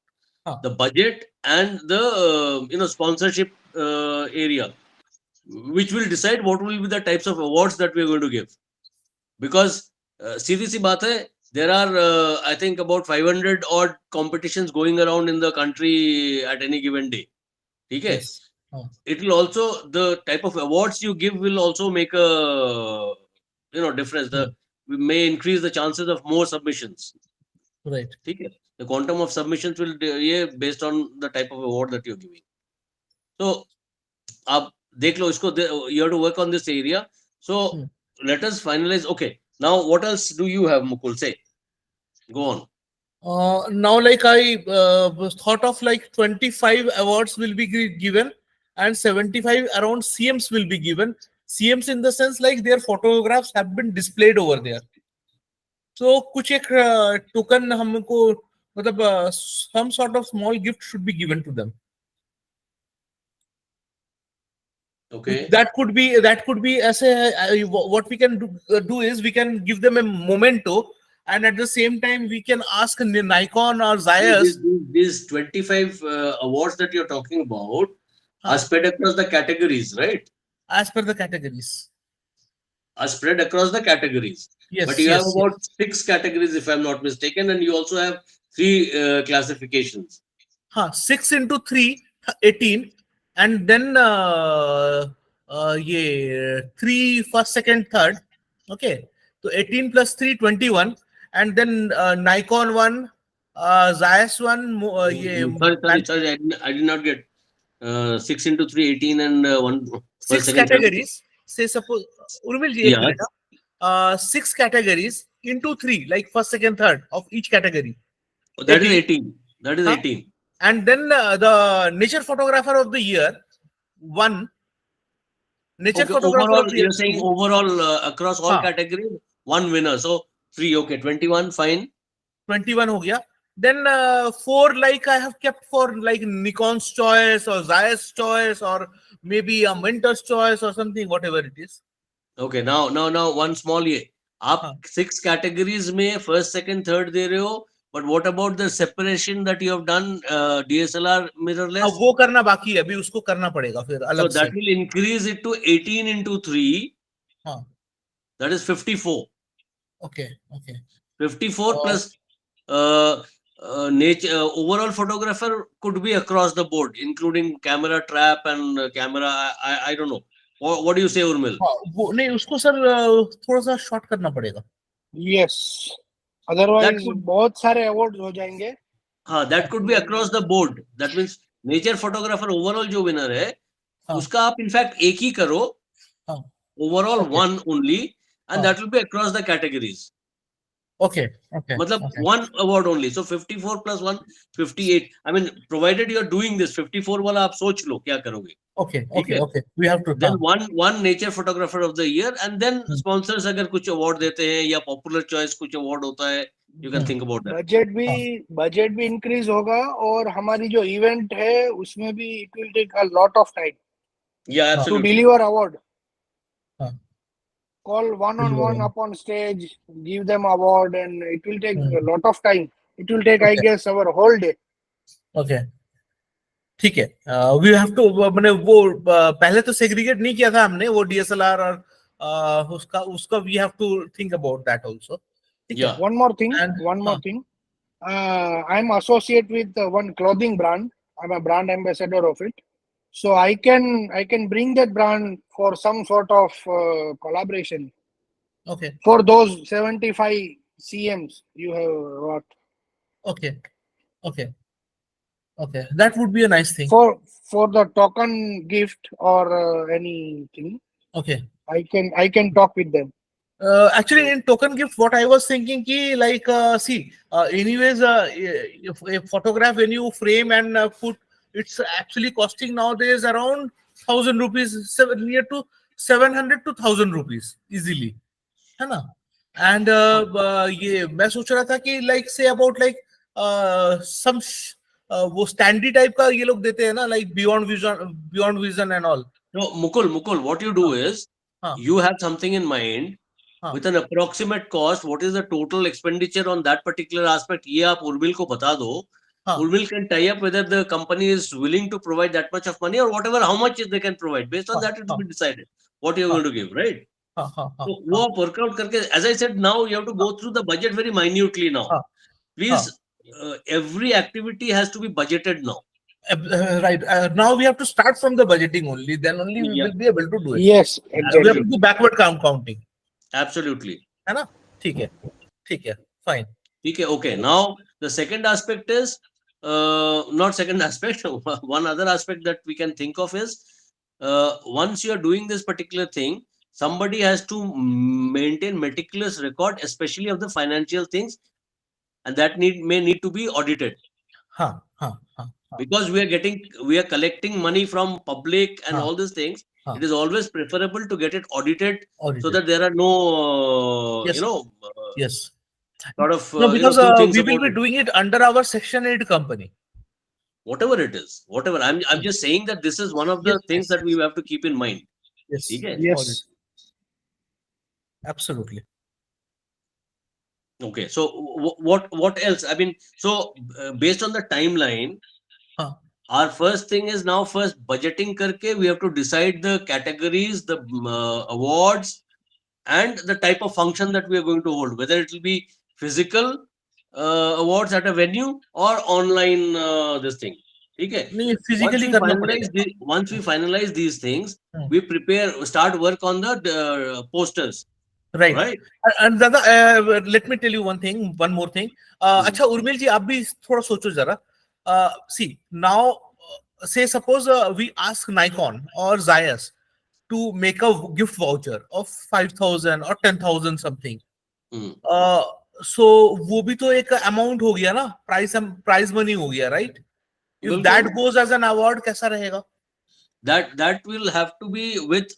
The budget and the sponsorship area, which will decide what will be the types of awards that we are going to give. Because सीधी सी बात है, there are I think about 500 odd competitions going around in the country at any given day. ठीक है. It will also, the type of awards you give will also make a difference. We may increase the chances of more submissions. Right. ठीक है. The quantum of submissions will based on the type of award that you're giving. So आप देख लो इसको, you have to work on this area. So let us finalize. Okay, now what else do you have, Mukul? Say, go on. Now like I thought of like 25 awards will be given and 75 around CMs will be given. CMs in the sense like their photographs have been displayed over there. So कुछ एक token हमको मतलब some sort of small gift should be given to them. Okay. That could be ऐसे what we can do is we can give them a memento, and at the same time we can ask Nikon or Zeiss. These 25 awards that you're talking about are spread across the categories, right? As per the categories. Are spread across the categories. Yes. But you have about 6 categories, if I'm not mistaken, and you also have 3 classifications. 6 into 3, 18, and then 3 first, second, third. Okay, so 18 plus 3, 21, and then Nikon one, Zeiss one. Sorry, I did not get 6 into 3, 18, and 1. 6 categories. Say suppose Urmil ji, 6 categories into 3, like first, second, third of each category. That is 18. That is 18. And then the nature photographer of the year, one. Nature photographer overall, of the year. You're saying overall across all categories, one winner. So 3, okay, 21, fine. 21 ho gaya. Then 4 like I have kept for like Nikon's choice or Zeiss choice or maybe a Mentor's choice or something, whatever it is. Okay, now one small ye. आप 6 categories में first, second, third दे रहे हो, but what about the separation that you have done DSLR mirrorless? वो करना बाकी है, अभी उसको करना पड़ेगा फिर अलग से. So that will increase it to 18 into 3. That is 54. Okay. 54 plus nature overall photographer could be across the board, including camera trap and camera. I don't know. What do you say, Urmil? हाँ, वो नहीं, उसको sir थोड़ा सा short करना पड़ेगा. Yes. That Otherwise could, बहुत सारे awards हो जाएंगे. that could be across the board. That means nature photographer overall जो winner है, हाँ. उसका आप in fact एक ही करो, हाँ. overall Okay. one only, and हाँ. that will be across the categories. Okay. Okay. मतलब Okay. one award only. So 54 plus 1, 58. I mean, provided you are doing this, 54 वाला आप सोच लो क्या करोगे. Okay. ठीक Okay. है. Okay. We have to. Then हाँ. one nature photographer of the year, and then sponsors अगर कुछ award देते हैं या popular choice कुछ award होता है, you can think about that. Budget भी इंक्रीज होगा और हमारी जो इवेंट है उसमें भी it will take a lot of time Yeah, to absolutely. deliver award. हाँ. Call one-on-one up on stage, give them award, and it will take a lot of time. It will take, I Okay. guess, our whole day. Okay. ठीक है. We have to, मैंने वो पहले तो segregate नहीं किया था हमने वो डीएसएलआर और उसका we have to think about that also. ठीक है. Yeah. One more thing. And I'm associate with one clothing brand. I'm a brand ambassador of it, so I can bring that brand for some sort of collaboration okay. for those 75 CMs you have got. Okay. Okay. Okay. That would be a nice thing. For the token gift or anything, Okay. I can talk with them. Actually, in token gift, what I was thinking, ki like, anyways, a photograph when you frame and put, it's actually costing nowadays around 1,000 rupees, near to 700 to 1,000 rupees easily, है ना? And ये मैं सोच रहा था कि like say about like some वो standy type का ये लोग देते हैं ना, like beyond vision and all. No, Mukul, what you do is you have something in mind with an approximate cost. What is the total expenditure on that particular aspect? ये आप उर्मिल को बता दो. Urmil can tie up whether the company is willing to provide that much of money or whatever, how much they can provide. Based on that, it will be decided what you're going to give, right? So वो आप workout करके, as I said, now you have to go through the budget very minutely now. Please, every activity has to be budgeted now. Right. Now we have to start from the budgeting only. Then only we will be able to do it. Yes, We exactly. have to do backward counting. Absolutely. है ना? ठीक है. Fine. Okay. Now the second aspect is not second aspect. One other aspect that we can think of is once you are doing this particular thing, somebody has to maintain meticulous record, especially of the financial things, and that may need to be audited. Because we are collecting money from public and all these things. It is always preferable to get it audited. So that there are no yes. sort of no, because two things we will be it. doing it under our Section 8 company. Whatever it is, whatever. I'm just saying that this is one of the things that we have to keep in mind. Yes. Okay? Yes. Absolutely. Okay. So what else? I mean, so based on the timeline, our first thing is now first budgeting karke we have to decide the categories, the awards, and the type of function that we are going to hold, whether it will be physical awards at a venue or online this thing. Okay. Once we finalize these things, we start work on the posters. Right. And Dada, let me tell you one more thing. अच्छा उर्मिल जी आप भी थोड़ा सोचो जरा. See now, say suppose we ask Nikon or Zeiss to make a gift voucher of 5,000 or 10,000 something. So वो भी तो एक amount हो गया ना, prize money हो गया, right? If that goes as an award, कैसा रहेगा? That will have to be with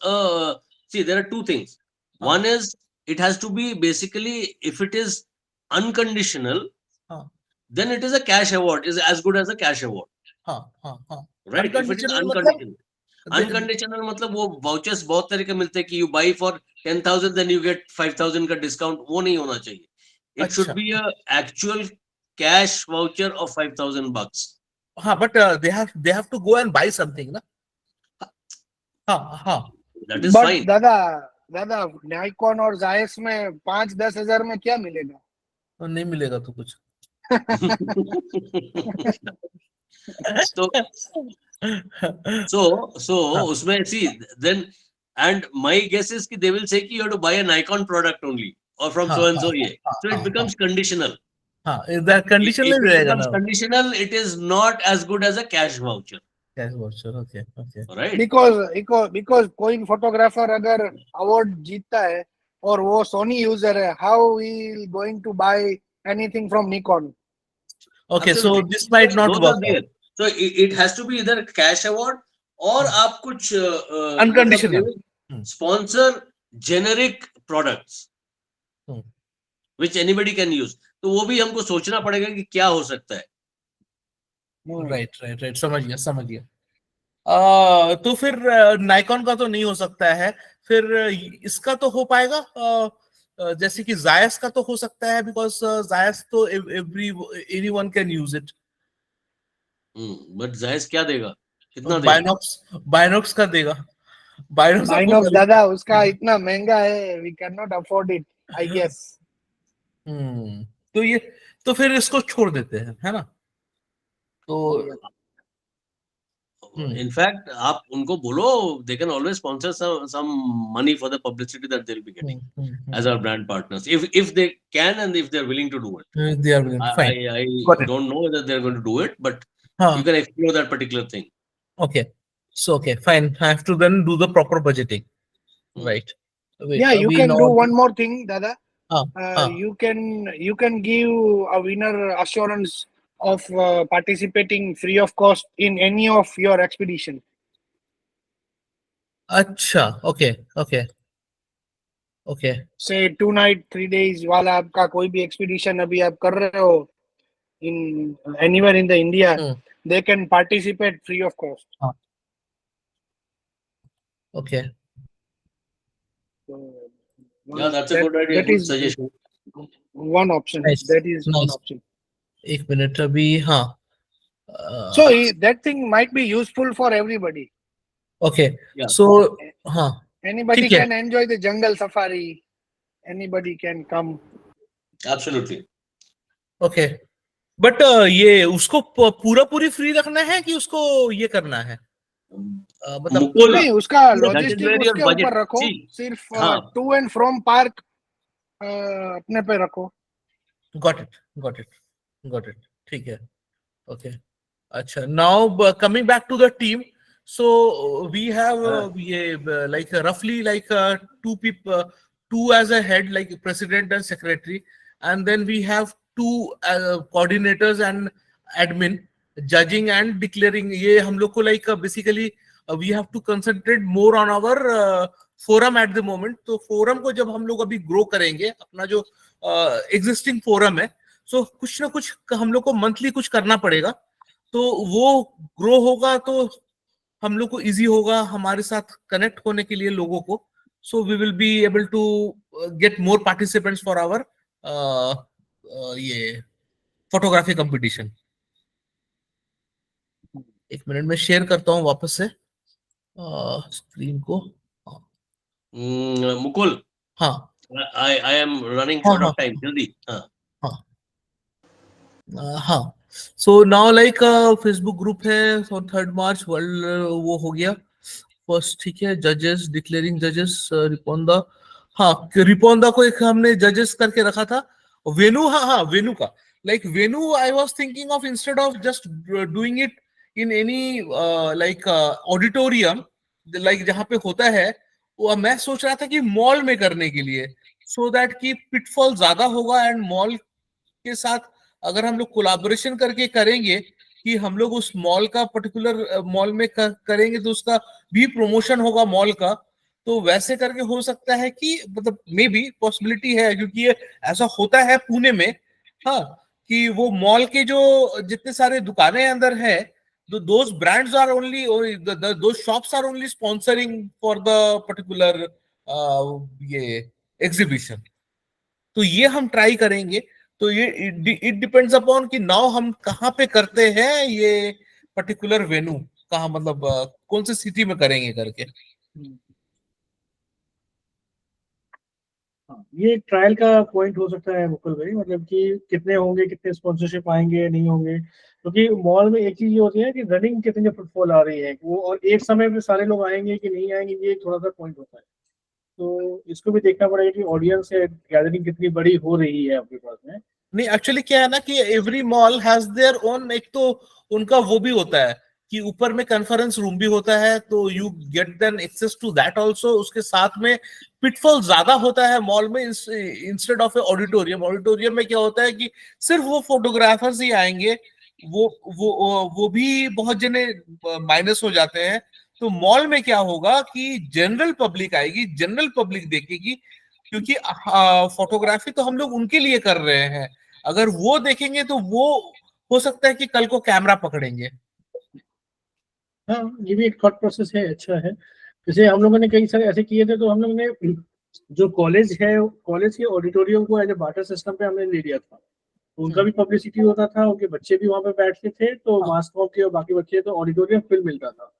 see, there are two things. One is it has to be basically, if it is unconditional, then it is a cash award, is as good as a cash award. Right? If it is unconditional. Unconditional मतलब वो vouchers बहुत तरह के मिलते हैं कि you buy for 10,000 then you get 5,000 का discount, वो नहीं होना चाहिए. It should be a actual cash voucher of $5,000. But they have to go and buy something, na? That is fine. दादा Nikon और Zeiss में 5-10 हजार में क्या मिलेगा? नहीं मिलेगा तो कुछ. So उसमें see then, and my guess is कि they will say कि you have to buy a Nikon product only or from so and so ये. So it becomes conditional. That conditional If नहीं it रहेगा becomes ना. conditional, it is not as good as a cash voucher, Cash voucher, okay, okay. right? because कोई photographer अगर award जीतता है और वो सोनी यूजर है, how he going to buy anything from Nikon? Okay, so Absolutely. this might not Those work are out. there. So it has to be either cash award और आप कुछ मतलब Unconditional. they will sponsor generic products which anybody can use. तो वो भी हमको सोचना पड़ेगा कि क्या हो सकता है. Right, right, right. समझ गया. तो फिर नाइकॉन का तो नहीं हो सकता है. फिर इसका तो हो पाएगा, जैसे कि जायस का तो हो सकता है, बिकॉज जायस तो anyone can use it. But Jais क्या देगा, कितना देगा? बायनॉक्स का देगा. बायनॉक्स Binox दादा उसका इतना महंगा है, we cannot afford it, I guess. तो फिर इसको छोड़ देते हैं, है ना? तो इनफैक्ट आप उनको बोलो they can always sponsor some money for the publicity that they'll be getting as our brand partners, if they can and if they're willing to do it. They are willing. Fine. I don't know whether they're going to do it, but you can explore that particular thing. Okay. So okay, fine. I have to then do the proper budgeting, right? Wait, Yeah, you can now do one more thing, Dada. हाँ. You can give a winner assurance of participating free of cost in any of your expedition. अच्छा, okay. Say 2 night 3 days वाला आपका कोई भी expedition अभी आप कर रहे हो in anywhere in the India, they can participate free of cost. Okay. Yeah, that's a good idea. Good suggestion. One option. Nice. That is Nice. one option. एक मिनट अभी. हाँ. So that thing might be useful for everybody. Okay. Yeah. So हाँ. Anybody can enjoy the jungle safari. Anybody can come. Absolutely. Okay. But ये उसको पूरी free रखना है कि उसको ये करना है, मतलब नहीं, उसका लॉजिस्टिक उसके budget. ऊपर रखो. See, सिर्फ टू एंड फ्रॉम पार्क अपने पे रखो. Got it. ठीक है. Okay. अच्छा, now coming back to the team, so we have like roughly like two people, two as a head, like president and secretary, and then we have two coordinators and admin, judging and declaring. ये हम लोग को like basically we have to concentrate more on our forum at the moment. तो forum को जब हम लोग अभी grow करेंगे, अपना जो existing forum है, so कुछ ना कुछ हम लोग को monthly कुछ करना पड़ेगा. तो वो ग्रो होगा तो हम लोग को इजी होगा हमारे साथ कनेक्ट होने के लिए लोगों को. So we will be able to get more participants for our ये फोटोग्राफी कंपटीशन. एक मिनट में शेयर करता हूँ वापस से स्क्रीन को. मुकुल, हाँ, I am running short of time. जल्दी. हाँ. So now like Facebook group है on 3rd March वर्ल्ड वो हो गया फर्स्ट. ठीक है. जजेस, डिक्लेयरिंग जजेस, रिपोंदा. हाँ, रिपोंदा को एक हमने जजेस करके रखा था. वेनु, हाँ वेनु का like Venu I was thinking of instead of just doing it in any like auditorium like जहाँ पे होता है, वो मैं सोच रहा था कि मॉल में करने के लिए, so that कि पिटफॉल ज्यादा होगा एंड मॉल के साथ अगर हम लोग कोलैबोरेशन करके करेंगे कि हम लोग उस मॉल का पर्टिकुलर मॉल में करेंगे तो उसका भी प्रमोशन होगा मॉल का. तो वैसे करके हो सकता है कि मतलब मे बी पॉसिबिलिटी है, क्योंकि ये ऐसा होता है पुणे में. हाँ, कि वो मॉल के जो जितने सारे दुकानें अंदर है, those brands are only those shops are only sponsoring for the particular ये एग्जीबिशन. तो ये हम ट्राई करेंगे. तो ये इट डिपेंड्स अपॉन कि नाउ हम कहाँ पे करते हैं ये पर्टिकुलर वेन्यू, कहाँ मतलब कौन से सिटी में करेंगे करके. ये ट्रायल का पॉइंट हो सकता है मुकुल भाई, मतलब कि कितने होंगे, कितने स्पॉन्सरशिप आएंगे, नहीं होंगे, क्योंकि मॉल में एक चीज ये होती है कि रनिंग कितनी फुटफॉल आ रही है वो, और एक समय में सारे लोग आएंगे कि नहीं आएंगे, ये थोड़ा सा पॉइंट होता है। तो इसको भी देखना पड़ेगा कि ऑडियंस है गैदरिंग कितनी बड़ी हो रही है आपके पास में। नहीं, एक्चुअली क्या है ना कि every mall has their own, एक तो उनका वो भी होता है कि ऊपर में कॉन्फ्रेंस रूम भी होता है, तो you get then access to that also. उसके साथ में पिटफॉल ज्यादा होता है मॉल में instead of a auditorium. Auditorium में क्या होता है कि सिर्फ वो फोटोग्राफर्स ही आएंगे, वो भी बहुत जने माइनस हो जाते हैं। तो मॉल में क्या होगा कि जनरल पब्लिक आएगी, जनरल पब्लिक देखेगी, क्योंकि फोटोग्राफी तो हम लोग उनके लिए कर रहे हैं। अगर वो देखेंगे तो वो हो सकता है कि कल को कैमरा पकड़ेंगे। हाँ, ये भी एक थॉट प्रोसेस है, अच्छा है। जैसे हम लोगों ने कई सारे ऐसे किए थे, तो हम लोगों ने जो कॉलेज है, कॉलेज के ऑडिटोरियम को एज ए बाटर सिस्टम पे हमने ले लिया था। तो उनका भी पब्लिसिटी होता था, उनके बच्चे भी वहां पे बैठते थे, तो हाँ। मास कॉम के और बाकी बच्चे, तो ऑडिटोरियम फिल मिलता था।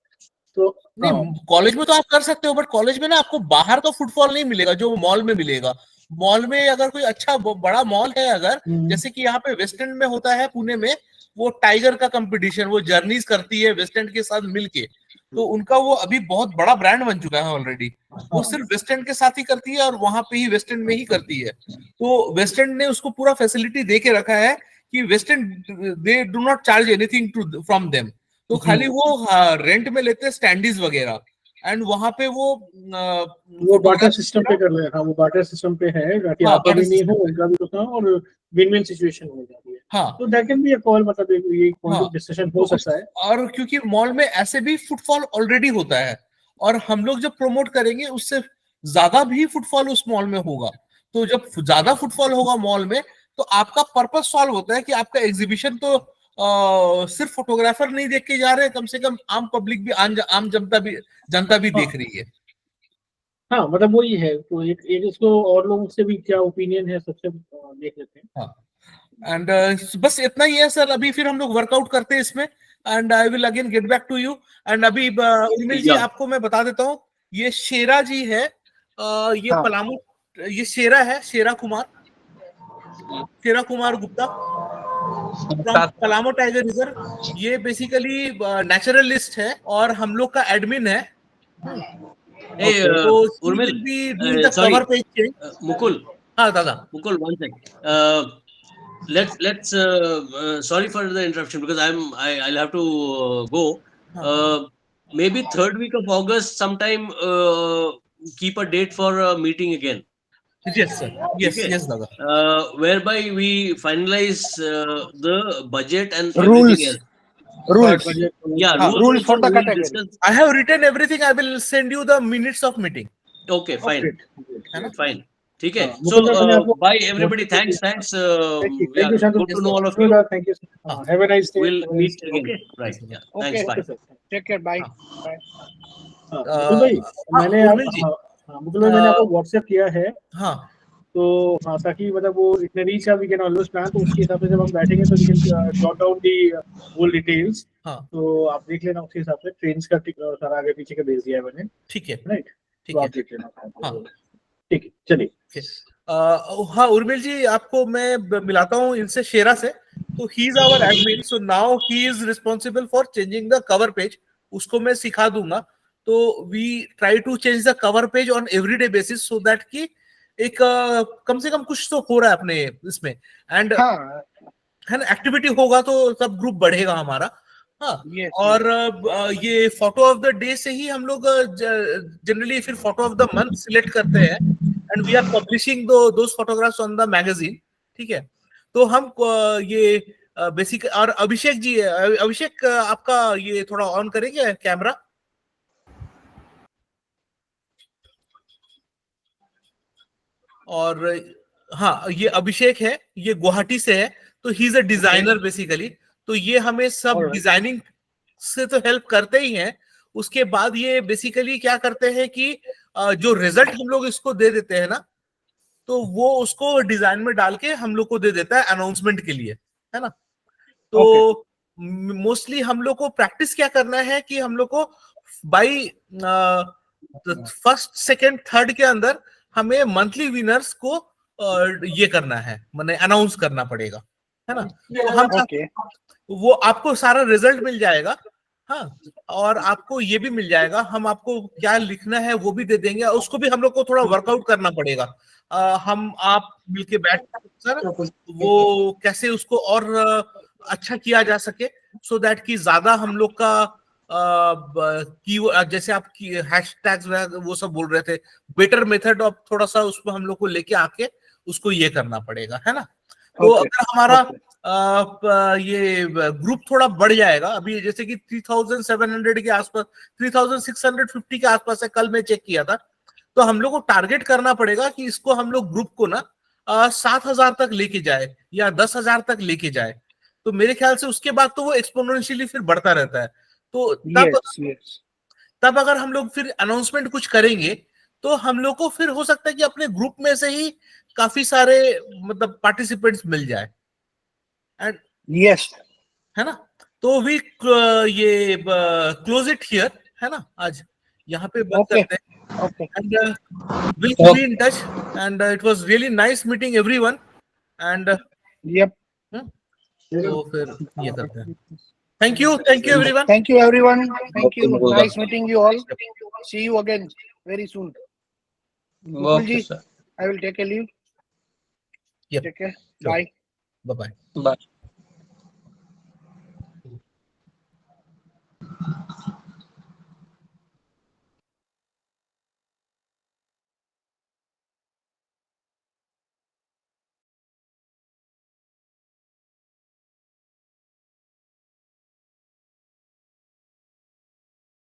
तो हाँ, नहीं, कॉलेज में तो आप कर सकते हो, बट कॉलेज में ना आपको बाहर का फुटफॉल नहीं मिलेगा जो मॉल में मिलेगा। मॉल में अगर कोई अच्छा बड़ा मॉल है, अगर जैसे कि यहाँ पे वेस्ट एंड में होता है पुणे में, वो टाइगर का कंपटीशन वो जर्नीज करती है वेस्ट एंड के साथ मिलके। तो उनका वो अभी बहुत बड़ा ब्रांड बन चुका है ऑलरेडी। वो सिर्फ वेस्ट एंड के साथ ही करती है और वहां पे ही वेस्ट एंड में ही करती है। तो वेस्ट एंड ने उसको पूरा फैसिलिटी दे के रखा है कि West End they do not charge anything to from them. तो खाली वो रेंट में लेते हैं स्टैंडीज वगैरह, एंड वहां पे वो वो बाटर सिस्टम पे कर रहे हैं। हाँ, वो बाटर सिस्टम पे है ताकि हाँ, आपका भी नहीं हो, उनका भी तो, और विन विन सिचुएशन हो जाती है। हाँ, तो that can be a call, मतलब ये पॉइंट हाँ। ऑफ डिस्कशन तो हो सकता है। और क्योंकि मॉल में ऐसे भी फुटफॉल ऑलरेडी होता है, और हम लोग जब प्रमोट करेंगे उससे ज्यादा भी फुटफॉल उस मॉल में होगा। तो जब ज्यादा फुटफॉल होगा मॉल में, तो आपका पर्पस सॉल्व होता है कि आपका एग्जीबिशन तो सिर्फ फोटोग्राफर नहीं देख के जा रहे हैं, कम से कम आम पब्लिक भी, आम जनता भी हाँ, देख रही है। हाँ, मतलब वही है। तो एक इसको और लोगों से भी क्या ओपिनियन है सबसे देख लेते हैं। हाँ, एंड बस इतना ही है सर। अभी फिर हम लोग वर्कआउट करते हैं इसमें, and I will again get back to you. And अभी उर्मिल जी, Yeah. आपको मैं बता देता हूँ, ये शेरा जी है, ये हाँ। पलामू, ये शेरा है, Shera Kumar Gupta from Palamu tiger reserve. ये बेसिकली नेचुरलिस्ट है और हम लोग का एडमिन है। Hey, तो he Urmil, will be doing the sorry, cover page change. Mukul, हाँ दादा। Mukul, one sec. Let's sorry for the interruption because I'll have to go. हाँ, Maybe third week of August sometime. Keep a date for a meeting again. Yes sir, yes Okay, yes दादा। whereby we finalize the budget and Rules. everything else. Rules. Yeah, हाँ, rules Rules also for the we'll category. discuss. I have written everything. I will send you the minutes of meeting. Okay, fine, है ना? fine. ठीक है. हाँ, So, Mukul मैंने आपको bye everybody. Thanks. Thank Yeah, you Shantanu good ji, to know all of Mukul you. हाँ, thank you, have a nice day, We'll meet again. Right. Yeah. Thanks. Okay. Bye. Sir. Take care. Bye. हाँ। Bye. Mukul भाई, हाँ, मैंने उर्मिल जी। मुकुल भाई, मैंने आपको WhatsApp किया है। हाँ, तो हाँ, ताकि मतलब वो इतने reach we can always plan, तो उसके हिसाब से जब हम बैठेंगे तो we can jot down the whole details. हाँ, तो आप देख लेना, उसके हिसाब से ट्रेन का सारा आगे पीछे का भेज दिया है मैंने, ठीक है, राइट। ठीक तो है। आप देख लेना। हाँ, ठीक है, चलिए। okay. हाँ उर्मिल जी, आपको मैं मिलाता हूँ इनसे, शेरा से। तो he is our admin, so now he is responsible for changing the cover page. उसको मैं सिखा दूंगा। तो we try to change the cover page on everyday basis, so that कि एक कम से कम कुछ तो हो रहा है अपने इसमें। एंड हाँ। है ना, एक्टिविटी होगा तो सब ग्रुप बढ़ेगा हमारा। हाँ। Yes. और ये फोटो ऑफ द डे से ही हम लोग जनरली फिर photo of the month select करते हैं, and we are publishing those photographs on the magazine. ठीक है। तो हम ये बेसिक, और अभिषेक जी, अभिषेक आपका ये थोड़ा ऑन करेंगे कैमरा। और हाँ, ये अभिषेक है, ये गुवाहाटी से है। तो he is a designer basically. तो ये हमें सब Alright. डिजाइनिंग से तो हेल्प करते ही हैं। उसके बाद ये बेसिकली क्या करते हैं कि जो रिजल्ट हम लोग इसको दे देते हैं ना, तो वो उसको डिजाइन में डाल के हम लोग को दे देता है अनाउंसमेंट के लिए, है ना। तो मोस्टली हम लोग को प्रैक्टिस क्या करना है कि हम लोग को बाई फर्स्ट सेकेंड थर्ड के अंदर हमें मंथली विनर्स को ये करना है, मैंने अनाउंस करना पड़ेगा, है ना। तो हम Okay. वो आपको सारा रिजल्ट मिल जाएगा, हाँ, और आपको ये भी मिल जाएगा, हम आपको क्या लिखना है वो भी दे देंगे, और उसको भी हम लोग को थोड़ा वर्कआउट करना पड़ेगा। हम आप मिलके बैठ कर वो कैसे उसको और अच्छा किया जा सके, सो दैट कि ज्यादा हम लोग का की जैसे आप हैशटैग्स वो सब बोल रहे थे, बेटर मेथड ऑफ थोड़ा सा उसमें हम लोग को लेके आके उसको ये करना पड़ेगा, है ना। तो Okay. अगर हमारा Okay. ये ग्रुप थोड़ा बढ़ जाएगा, अभी जैसे कि 3700 के आसपास, 3650 के आसपास है, कल मैं चेक किया था, तो हम लोग को टारगेट करना पड़ेगा कि इसको हम लोग ग्रुप को ना 7000 तक लेके जाए या 10,000 तक लेके जाए। तो मेरे ख्याल से उसके बाद तो वो एक्सपोनेंशियली फिर बढ़ता रहता है। तो Yes. Yes. तब अगर हम लोग फिर अनाउंसमेंट कुछ करेंगे तो हम लोग को फिर हो सकता है कि अपने ग्रुप में से ही काफी सारे मतलब पार्टिसिपेंट्स मिल जाए, एंड Yes. है ना। तो वी ये क्लोज इट हियर, है ना, आज यहाँ पे बंद Okay. करते हैं, Okay. And we'll be in touch, and it was really nice meeting everyone, and Yep. तो फिर ये करते हैं। Thank you everyone. Thank you, everyone. Thank you. Okay, Nice meeting you all. See you again very soon. Gokul Okay, ji, sir. I will take a leave. Yep. Take care. Sure. Bye. Bye bye. Bye.